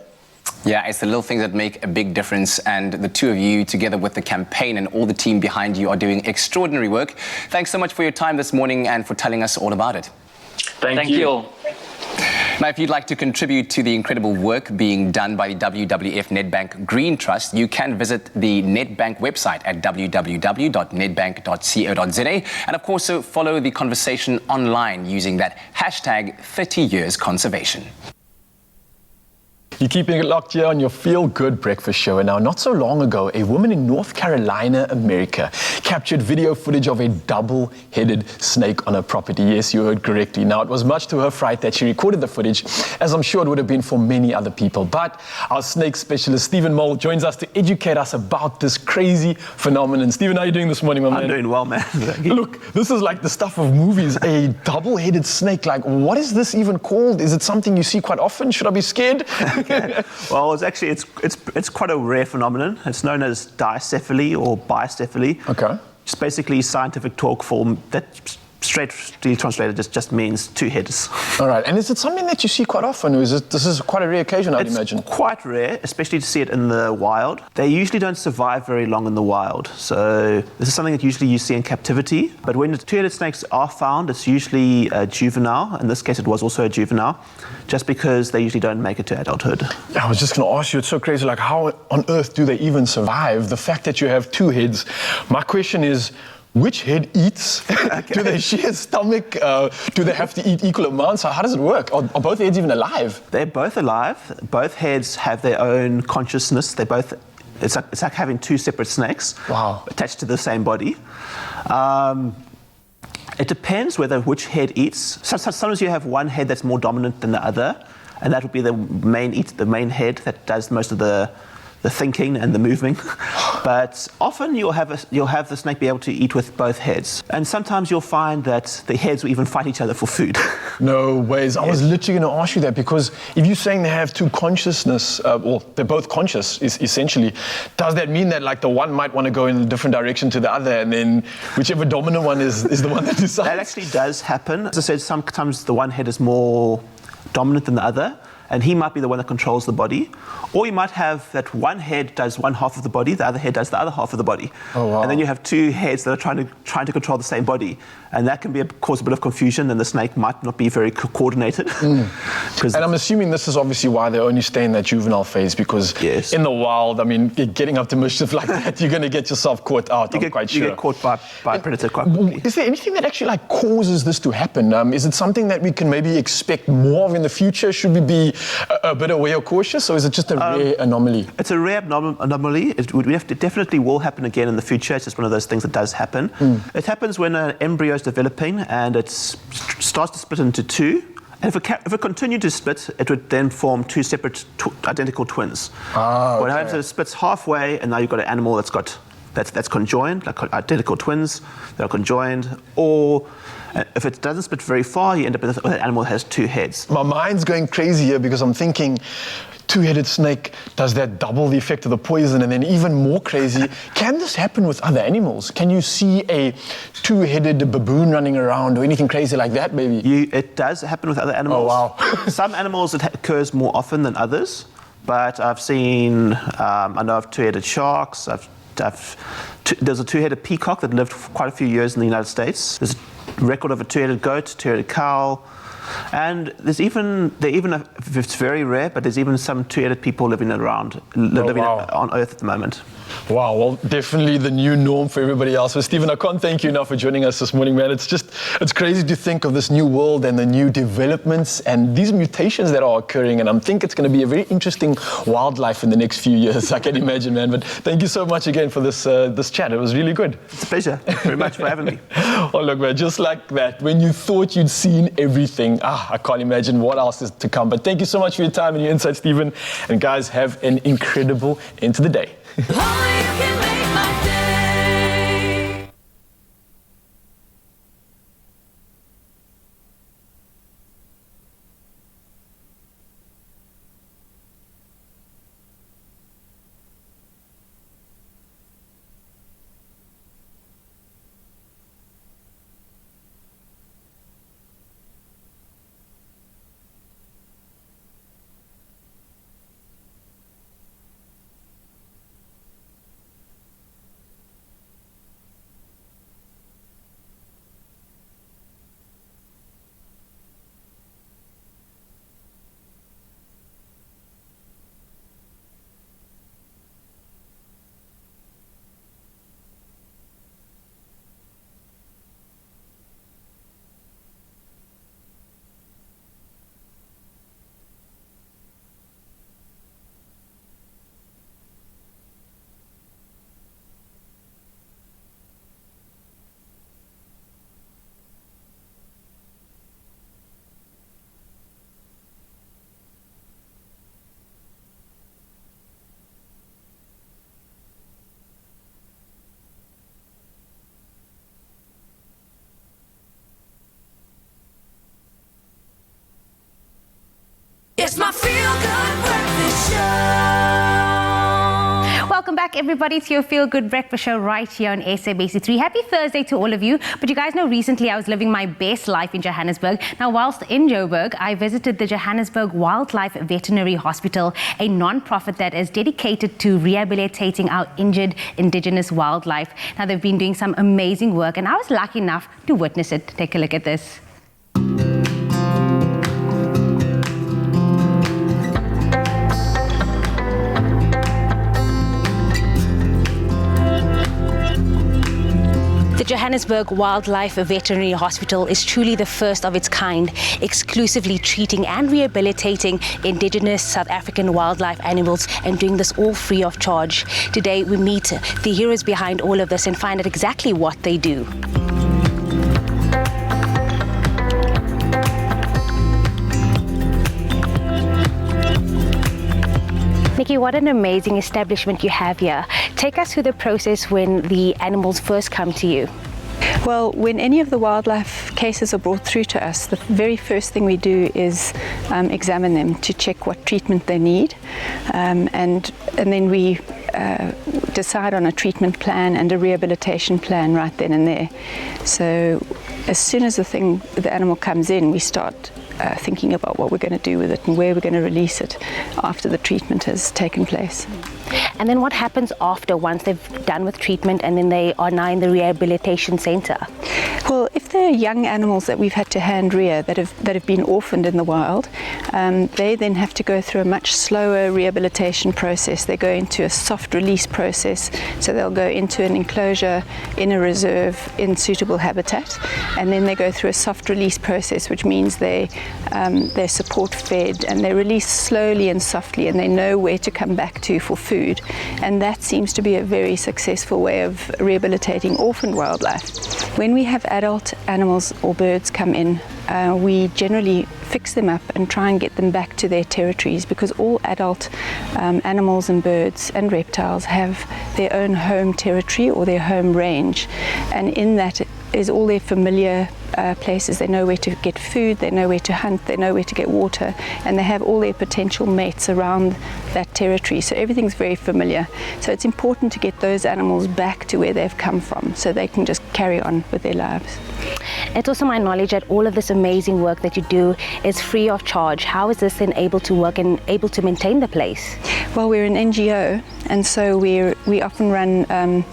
Yeah, it's the little things that make a big difference, and the two of you, together with the campaign and all the team behind you, are doing extraordinary work. Thanks so much for your time this morning and for telling us all about it. Thank you all. Now, if you'd like to contribute to the incredible work being done by the WWF Nedbank Green Trust, you can visit the Nedbank website at www.nedbank.co.za, and of course, follow the conversation online using that hashtag 30 Years Conservation. You're keeping it locked here on your Feel Good Breakfast Show. And now, not so long ago, a woman in North Carolina, America, captured video footage of a double-headed snake on her property. Yes, you heard correctly. Now, it was much to her fright that she recorded the footage, as I'm sure it would have been for many other people. But our snake specialist, Stephen Mole, joins us to educate us about this crazy phenomenon. Stephen, how are you doing this morning, my man? I'm doing well, man. Look, this is like the stuff of movies. A double-headed snake. Like, what is this even called? Is it something you see quite often? Should I be scared? Well, it's quite a rare phenomenon. It's known as dicephaly or bicephaly. Okay. It's basically scientific talk form that straightly translated just means two heads. All right. And is it something that you see quite often, or this is quite a rare occasion, I'd imagine? It's quite rare, especially to see it in the wild. They usually don't survive very long in the wild. So this is something that usually you see in captivity. But when the two-headed snakes are found, it's usually a juvenile. In this case, it was also a juvenile, just because they usually don't make it to adulthood. I was just going to ask you, it's so crazy, like how on earth do they even survive? The fact that you have two heads. My question is, which head eats? Okay. Do they share stomach? Do they have to eat equal amounts? How does it work? Are both heads even alive? They're both alive. Both heads have their own consciousness. It's like having two separate snakes. Wow. Attached to the same body. It depends which head eats. Sometimes you have one head that's more dominant than the other, and that would be the main head that does most of the thinking and the moving. But often you'll have the snake be able to eat with both heads. And sometimes you'll find that the heads will even fight each other for food. No ways. I was literally going to ask you that, because if you're saying they have two consciousness, or they're both conscious, essentially, does that mean that like the one might want to go in a different direction to the other, and then whichever dominant one is the one that decides? That actually does happen. As I said, sometimes the one head is more dominant than the other, and he might be the one that controls the body. Or you might have that one head does one half of the body, the other head does the other half of the body. Oh, wow. And then you have two heads that are trying to control the same body. And that can cause a bit of confusion, and the snake might not be very coordinated. And I'm assuming this is obviously why they only stay in that juvenile phase, because in the wild, I mean, getting up to mischief like that, you're going to get yourself caught out, I'm quite sure. You get caught by a predator quite quickly. Is there anything that actually like causes this to happen? Is it something that we can maybe expect more of in the future? Should we be a bit aware or cautious, or is it just a rare anomaly? It's a rare anomaly. It definitely will happen again in the future. It's just one of those things that does happen. It happens when an embryo is developing and it starts to split into two, And if it continued to split, it would then form two separate identical twins. What happens is it splits halfway, and now you've got an animal that's conjoined, like identical twins that are conjoined, or if it doesn't split very far, you end up with an animal that has two heads. My mind's going crazy here because I'm thinking, two-headed snake, does that double the effect of the poison? And then even more crazy, can this happen with other animals? Can you see a two-headed baboon running around or anything crazy like that, maybe? It does happen with other animals. Oh, wow. Some animals it occurs more often than others, but I've seen, I know of two-headed sharks. There's a two-headed peacock that lived for quite a few years in the United States. There's a record of a two-headed goat, two-headed cow. And it's very rare, but there's even some two-headed people living on Earth at the moment. Wow, well, definitely the new norm for everybody else. So, Stephen, I can't thank you enough for joining us this morning, man. It's crazy to think of this new world and the new developments and these mutations that are occurring. And I think it's going to be a very interesting wildlife in the next few years, I can imagine, man. But thank you so much again for this chat. It was really good. It's a pleasure. Thank you very much for having me. Oh, look, man, just like that, when you thought you'd seen everything, I can't imagine what else is to come. But thank you so much for your time and your insight, Stephen. And guys, have an incredible end to the day. It's my feel-good breakfast show. Welcome back, everybody, to your Feel Good Breakfast Show right here on SABC3. Happy Thursday to all of you. But you guys know recently I was living my best life in Johannesburg. Now, whilst in Joburg, I visited the Johannesburg Wildlife Veterinary Hospital, a non-profit that is dedicated to rehabilitating our injured indigenous wildlife. Now, they've been doing some amazing work, and I was lucky enough to witness it. Take a look at this. The Johannesburg Wildlife Veterinary Hospital is truly the first of its kind, exclusively treating and rehabilitating indigenous South African wildlife animals, and doing this all free of charge. Today we meet the heroes behind all of this and find out exactly what they do. Nikki, what an amazing establishment you have here. Take us through the process when the animals first come to you. Well, when any of the wildlife cases are brought through to us, the very first thing we do is examine them to check what treatment they need, and then we decide on a treatment plan and a rehabilitation plan right then and there. So as soon as the animal comes in, we start thinking about what we're going to do with it and where we're going to release it after the treatment has taken place. And then what happens after, once they've done with treatment and then they are now in the rehabilitation center? Well, if they're young animals that we've had to hand rear that have been orphaned in the wild, they then have to go through a much slower rehabilitation process. They go into a soft release process, so they'll go into an enclosure in a reserve in suitable habitat, and then they go through a soft release process, which means they're support fed and they're released slowly and softly, and they know where to come back to for food. And that seems to be a very successful way of rehabilitating orphaned wildlife. When we have adult animals or birds come in, we generally fix them up and try and get them back to their territories, because all adult animals and birds and reptiles have their own home territory or their home range, and in that is all their familiar places. They know where to get food, they know where to hunt, they know where to get water, and they have all their potential mates around that territory. So everything's very familiar. So it's important to get those animals back to where they've come from so they can just carry on with their lives. It's also my knowledge that all of this amazing work that you do is free of charge. How is this then able to work and able to maintain the place? Well, we're an NGO, and so we often run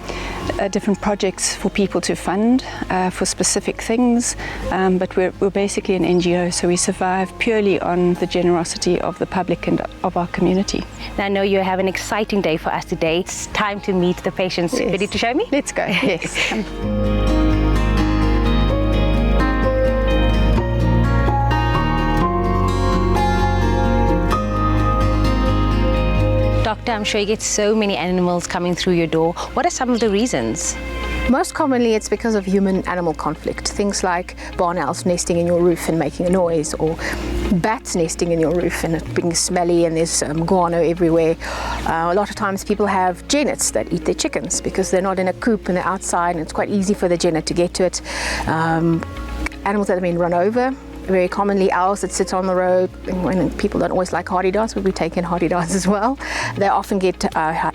different projects for people to fund for specific things, but we're basically an NGO, so we survive purely on the generosity of the public and of our community. Now I know you have an exciting day for us today. It's time to meet the patients. Yes. Ready to show me? Let's go. Yes. Doctor, I'm sure you get so many animals coming through your door. What are some of the reasons? Most commonly it's because of human-animal conflict. Things like barn owls nesting in your roof and making a noise, or bats nesting in your roof and it being smelly and there's guano everywhere. A lot of times people have jennets that eat their chickens because they're not in a coop and they're outside, and it's quite easy for the jennet to get to it. Animals that have been run over. Very commonly owls that sit on the road, and when people don't always like hardy darts, but we take in hardy darts as well. They often get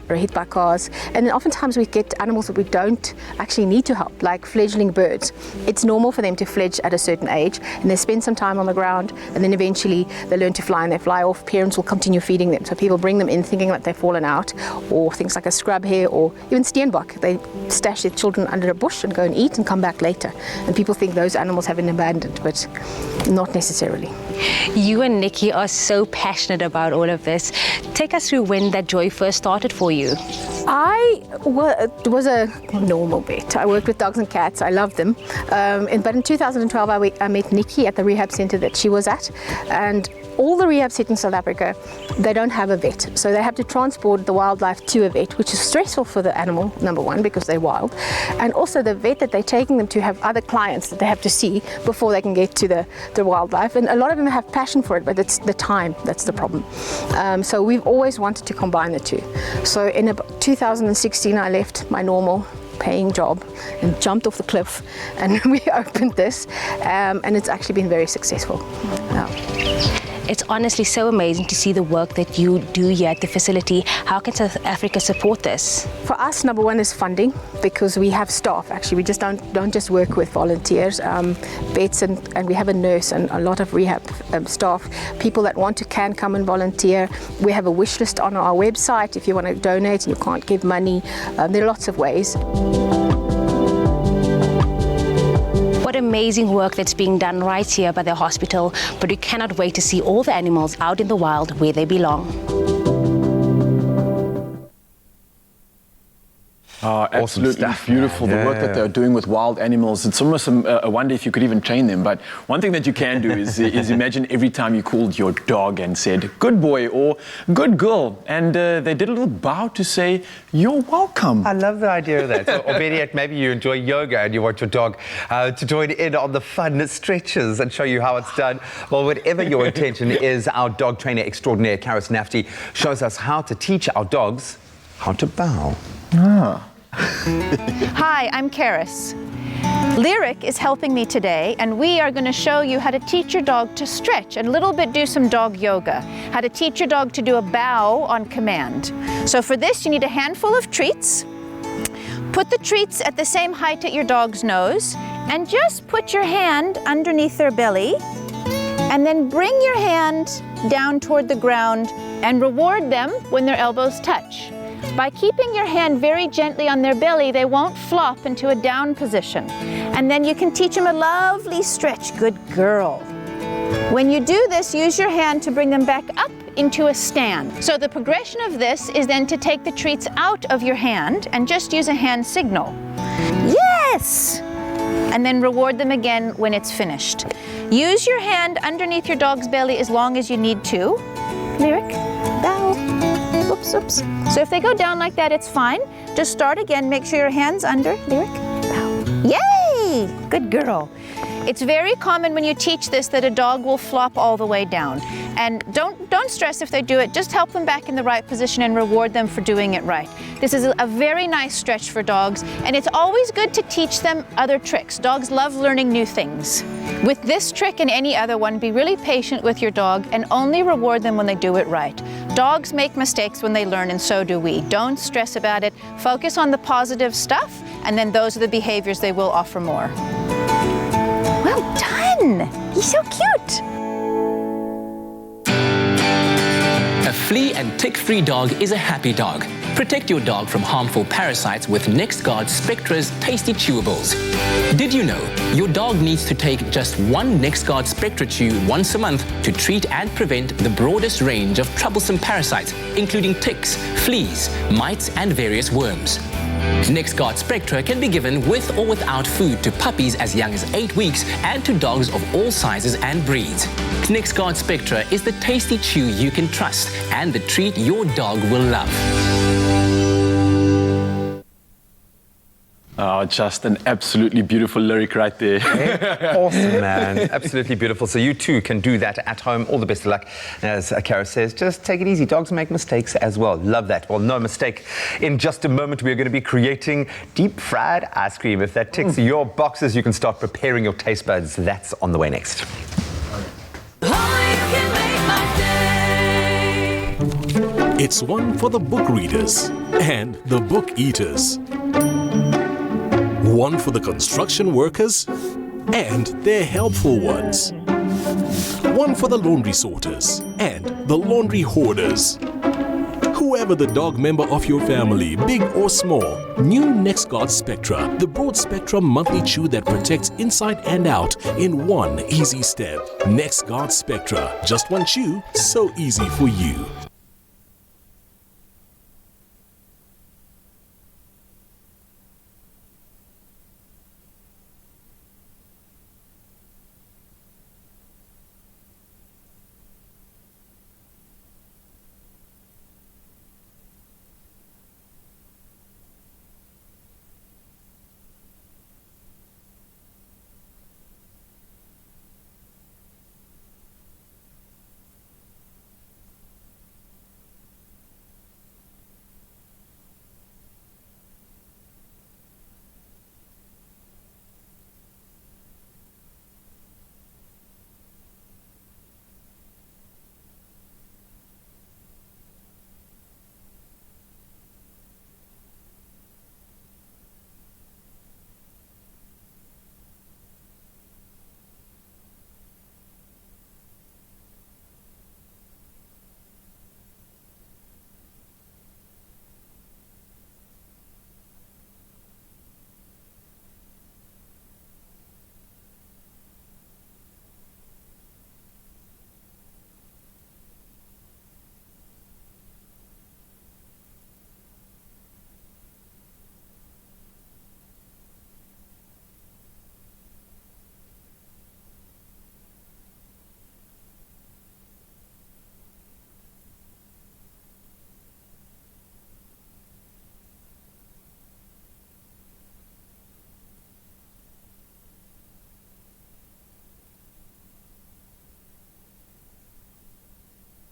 hit by cars, and then oftentimes we get animals that we don't actually need to help, like fledgling birds. It's normal for them to fledge at a certain age, and they spend some time on the ground, and then eventually they learn to fly and they fly off. Parents will continue feeding them, so people bring them in thinking that they've fallen out, or things like a scrub hare or even steenbok. They stash their children under a bush and go and eat and come back later, and people think those animals have been abandoned, but not necessarily. You and Nikki are so passionate about all of this. Take us through when that joy first started for you. It was a normal vet. I worked with dogs and cats. I loved them. But in 2012, I met Nikki at the rehab center that she was at, and all the rehab centers in South Africa, they don't have a vet. So they have to transport the wildlife to a vet, which is stressful for the animal, number one, because they're wild. And also the vet that they're taking them to have other clients that they have to see before they can get to the wildlife. And a lot of them have passion for it, but it's the time that's the problem. So we've always wanted to combine the two. So in 2016, I left my normal paying job and jumped off the cliff, and we opened this, and it's actually been very successful. It's honestly so amazing to see the work that you do here at the facility. How can South Africa support this? For us, number one is funding, because we have staff. Actually, we just don't just work with volunteers, vets, and we have a nurse and a lot of rehab staff. People that want to can come and volunteer. We have a wish list on our website if you want to donate and you can't give money. There are lots of ways. What amazing work that's being done right here by the hospital, but we cannot wait to see all the animals out in the wild where they belong. Absolutely stuff, beautiful, the work that they're doing with wild animals. It's almost a wonder if you could even train them. But one thing that you can do is imagine every time you called your dog and said, good boy or good girl, and they did a little bow to say, you're welcome. I love the idea of that. Or better yet, maybe you enjoy yoga and you want your dog to join in on the fun stretches and show you how it's done. Well, whatever your intention is, our dog trainer extraordinaire, Karis Nafti, shows us how to teach our dogs how to bow. Hi, I'm Karis. Lyric is helping me today, and we are going to show you how to teach your dog to stretch and a little bit do some dog yoga. How to teach your dog to do a bow on command. So for this, you need a handful of treats. Put the treats at the same height at your dog's nose, and just put your hand underneath their belly, and then bring your hand down toward the ground and reward them when their elbows touch. By keeping your hand very gently on their belly, they won't flop into a down position. And then you can teach them a lovely stretch. Good girl. When you do this, use your hand to bring them back up into a stand. So the progression of this is then to take the treats out of your hand and just use a hand signal. Yes! And then reward them again when it's finished. Use your hand underneath your dog's belly as long as you need to. Lyric, bow. Oops, oops. So if they go down like that, it's fine. Just start again. Make sure your hand's under. Lyric, bow. Yay! Good girl. It's very common when you teach this that a dog will flop all the way down. And don't stress if they do it, just help them back in the right position and reward them for doing it right. This is a very nice stretch for dogs, and it's always good to teach them other tricks. Dogs love learning new things. With this trick and any other one, be really patient with your dog and only reward them when they do it right. Dogs make mistakes when they learn, and so do we. Don't stress about it. Focus on the positive stuff, and then those are the behaviors they will offer more. Well done! He's so cute! A flea and tick-free dog is a happy dog. Protect your dog from harmful parasites with NextGuard Spectra's tasty chewables. Did you know your dog needs to take just one NextGuard Spectra chew once a month to treat and prevent the broadest range of troublesome parasites, including ticks, fleas, mites, and various worms. NextGuard Spectra can be given with or without food to puppies as young as 8 weeks and to dogs of all sizes and breeds. NextGuard Spectra is the tasty chew you can trust and the treat your dog will love. Oh, just an absolutely beautiful lyric right there. Awesome, man. Absolutely beautiful. So you too can do that at home. All the best of luck. As Kara says, just take it easy. Dogs make mistakes as well. Love that. Well, no mistake. In just a moment, we're going to be creating deep fried ice cream. If that ticks your boxes, you can start preparing your taste buds. That's on the way next. It's one for the book readers and the book eaters. One for the construction workers and their helpful ones. One for the laundry sorters and the laundry hoarders. Whoever the dog member of your family, big or small, new NextGuard Spectra, the broad spectrum monthly chew that protects inside and out in one easy step. NextGuard Spectra, just one chew, so easy for you.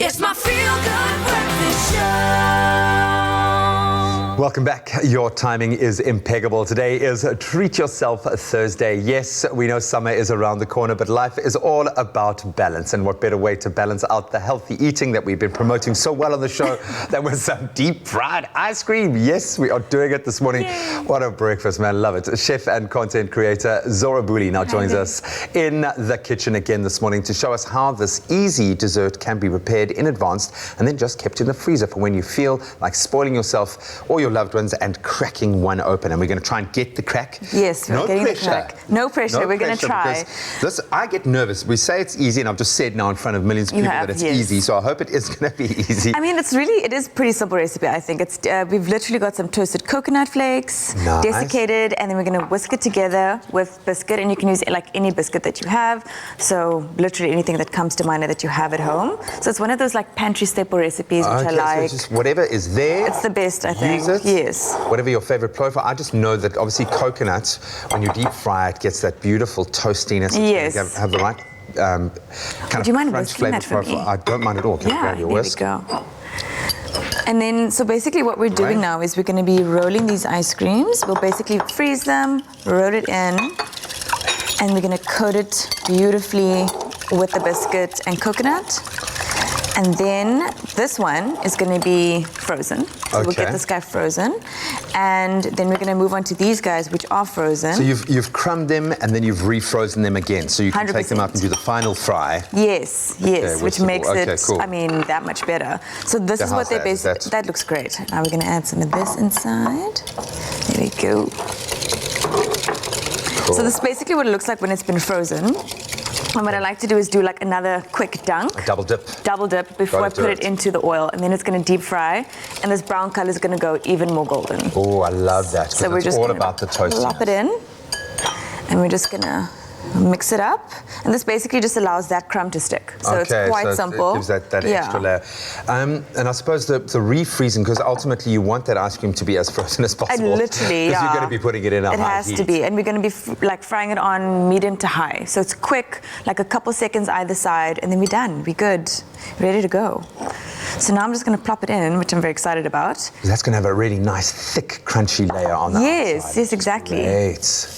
It's my feel-good breakfast show. Welcome back. Your timing is impeccable. Today is Treat Yourself Thursday. Yes, we know summer is around the corner, but life is all about balance. And what better way to balance out the healthy eating that we've been promoting so well on the show than with some deep fried ice cream. Yes, we are doing it this morning. Yay. What a breakfast, man. Love it. Chef and content creator Zora Booley now joins us in the kitchen again this morning to show us how this easy dessert can be prepared in advance and then just kept in the freezer for when you feel like spoiling yourself or your loved ones and cracking one open. And we're going to try and get the crack. Yes, we're getting the crack. No pressure. No we're going to try. This, I get nervous. We say it's easy, and I've just said now in front of millions of people that it's easy. So I hope it is going to be easy. I mean, it is pretty simple recipe. I think it's. We've literally got some toasted coconut flakes, desiccated, and then we're going to whisk it together with biscuit. And you can use like any biscuit that you have. So literally anything that comes to mind that you have at home. So it's one of those like pantry staple recipes which I like. So just whatever is there. It's the best, I think. Use it. Yes. Whatever your favorite profile. I just know that obviously coconut, when you deep fry it, gets that beautiful toastiness. Yes. Have the right kind Do you of mind crunch whisking flavor that for profile. me? I don't mind at all. Can I grab your whisk? There we go. And then, so basically what we're doing now is we're going to be rolling these ice creams. We'll basically freeze them, roll it in, and we're going to coat it beautifully with the biscuit and coconut. And then this one is going to be frozen. So we'll get this guy frozen. And then we're going to move on to these guys, which are frozen. So you've crumbed them and then you've refrozen them again. So you can take them out and do the final fry. Yes, yes, Okay, which makes it, cool. I mean, that much better. So this is what they basically, that looks great. Now we're going to add some of this inside. There we go. Cool. So this is basically what it looks like when it's been frozen. And what I like to do is do like another quick dunk. A double dip. Double dip before I put it into the oil. And then it's going to deep fry. And this brown color is going to go even more golden. Oh, I love that. So we're just all gonna about the toastiness. Plop it in. And we're just going to mix it up. And this basically just allows that crumb to stick. So it's quite simple. It gives that extra layer. And I suppose the refreezing, because ultimately you want that ice cream to be as frozen as possible. Literally, Because you're going to be putting it in a high heat. It has to be. And we're going to be like frying it on medium to high. So it's quick, like a couple seconds either side, and then we're done. We're good. Ready to go. So now I'm just going to plop it in, which I'm very excited about. That's going to have a really nice, thick, crunchy layer on the outside. Yes, exactly. Great.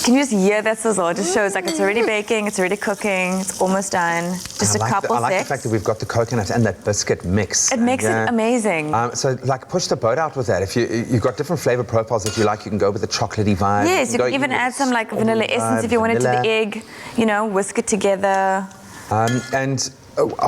Can you just hear that sizzle? It just shows like it's already baking, it's already cooking, it's almost done. Just a couple I like the seconds. fact that we've got the coconut and that biscuit mix. It makes it amazing. So like push the boat out with that. If you've got different flavor profiles that you like, you can go with the chocolatey vibe. Yes, you can even add some like vanilla essence if you want it to the egg, you know, whisk it together.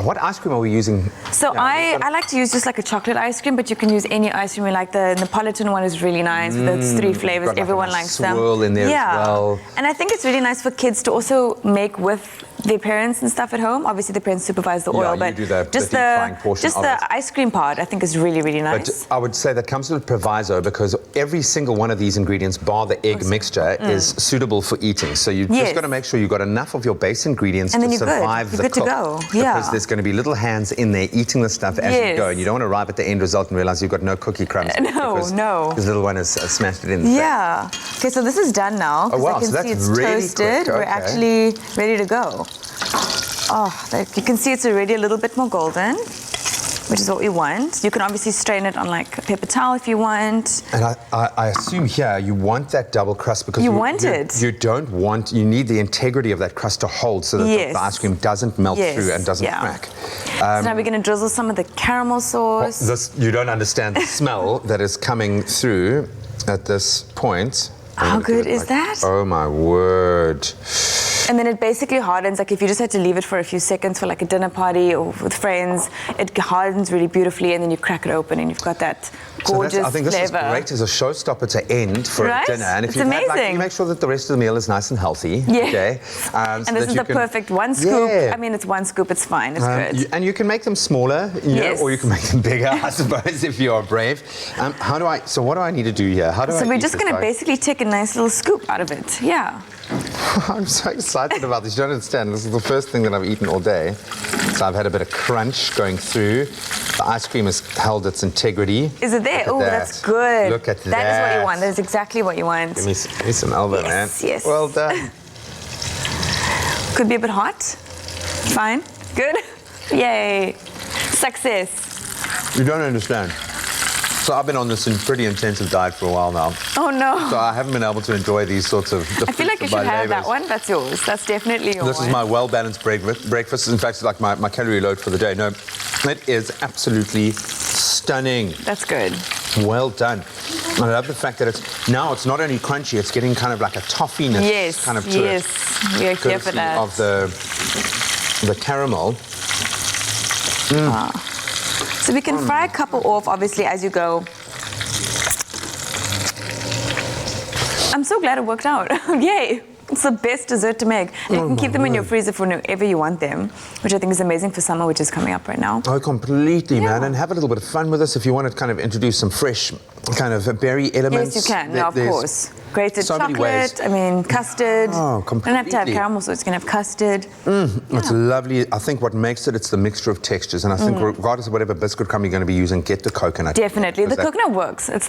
What ice cream are we using? So I like to use just like a chocolate ice cream, but you can use any ice cream. Like the Neapolitan one is really nice with its 3 flavors. Everyone likes them. Swirl in there as well. And I think it's really nice for kids to also make with their parents and stuff at home. Obviously, the parents supervise the oil, but you do the just deep frying portion just of the it. ice cream part, I think, is really, really nice. But I would say that comes with a proviso because every single one of these ingredients, bar the egg mixture, is suitable for eating. So you just got to make sure you've got enough of your base ingredients And then to you're good. survive You're the good to cook. go. Yeah. Because there's going to be little hands in there eating the stuff as you go, and you don't want to arrive at the end result and realize you've got no cookie crumbs. No. This little one has smashed it in the Yeah. Okay, so this is done now. Oh, wow, I can so that's see it's really toasted. quick. We're Okay. actually ready to go. Oh, you can see it's already a little bit more golden, which is what we want. You can obviously strain it on like a paper towel if you want. And I assume here you want that double crust because You want it. You don't want, you need the integrity of that crust to hold so that Yes. the ice cream doesn't melt Yes, through and doesn't yeah. crack. So now we're going to drizzle some of the caramel sauce. You don't understand the smell that is coming through at this point. How good is that? Oh my word. And then it basically hardens, like if you just had to leave it for a few seconds for like a dinner party or with friends, it hardens really beautifully and then you crack it open and you've got that gorgeous I think this flavor. is great as a showstopper to end for Right? dinner. And if It's you amazing. you make sure that the rest of the meal is nice and healthy. Yeah. Okay? And this is the perfect one scoop. Yeah. I mean, it's one scoop, it's fine, it's good. And you can make them smaller, you know, Yes. or you can make them bigger, I suppose, if you are brave. So what do I need to do here? How do I So we're eat just this? going to Like- basically take a nice little scoop out of it. Yeah. I'm so excited about this. You don't understand. This is the first thing that I've eaten all day. So I've had a bit of crunch going through. The ice cream has held its integrity. Is it there? Look at Oh, that. that's good. Look at that. That is what you want. That is exactly what you want. Give me some elbow, man. Yes. Well done. Could be a bit hot. Fine. Good. Yay. Success. You don't understand. So I've been on this pretty intensive diet for a while now. Oh no. So I haven't been able to enjoy these sorts of. I feel like you should have that one. That's yours. That's definitely yours. This is my well-balanced breakfast. In fact, it's like my calorie load for the day. No, it is absolutely stunning. That's good. Well done. I love the fact that it's not only crunchy, it's getting kind of like a toffiness kind of to it. We are here for Courtesy that. of the caramel. So we can fry a couple off, obviously, as you go. I'm so glad it worked out. Yay. It's the best dessert to make. And you can keep them in your freezer for whenever you want them. which I think is amazing for summer, which is coming up right now. Oh, completely, man. And have a little bit of fun with us if you want to kind of introduce some fresh kind of berry elements. Yes, you can, of course. Grated so many ways. chocolate, I mean, custard. Oh, completely. You don't have to have caramel, so it's going to have custard. It's lovely. I think what makes it's the mixture of textures. And I think regardless of whatever biscuit crumb you're going to be using, get the coconut. Definitely. The coconut works. I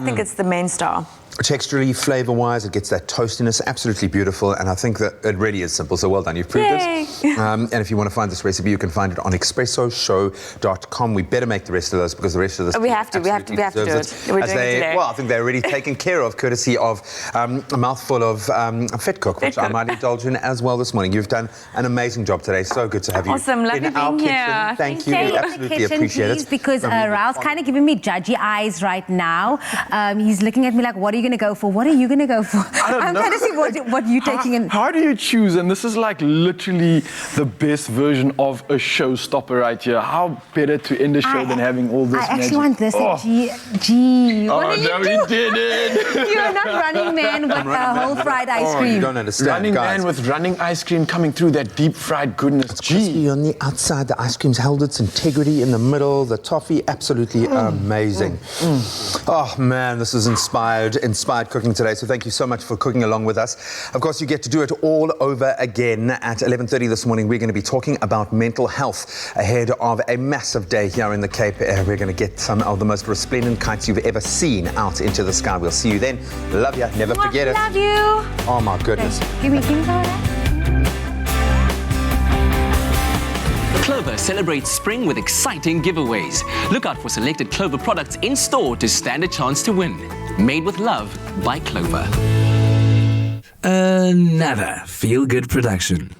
think it's the main star. Texturally, flavor-wise, it gets that toastiness, absolutely beautiful, and I think that it really is simple, so well done, you've proved it. And if you want to find this recipe, you can find it on expressoshow.com. We better make the rest of those because the rest of this... We have to do it. We're doing it today. Well, I think they're already taken care of, courtesy of a mouthful of Fit Cook, which I might indulge in as well this morning. You've done an amazing job today, so good to have you awesome, lovely in our being kitchen. here. Thank you, we absolutely appreciate it. Because Raul's kind of giving me judgy eyes right now. He's looking at me like, what are you going to go for? What are you going to go for? I'm trying to see what you're taking in. How do you choose? And this is like literally the best version of a showstopper right here. How better to end a show than having all this I magic? actually want this. Gee, what are you no, doing? he didn't. You're not Running Man with whole fried ice cream. You don't understand, Running guys. Man with running ice cream coming through that deep fried goodness. It's crispy on the outside. The ice cream's held its integrity in the middle. The toffee, absolutely amazing. Oh man, this is inspired cooking today. So thank you so much for cooking along with us. Of course, you get to do it all over again at 11:30 this morning. We're going to be talking about mental health ahead of a massive day here in the Cape. We're going to get some of the most resplendent kites you've ever seen out into the sky. We'll see you then. Love you. Never forget it. Love you. Oh my goodness. Give me some of that. Clover celebrates spring with exciting giveaways. Look out for selected Clover products in store to stand a chance to win. Made with love by Clover. Another feel-good production.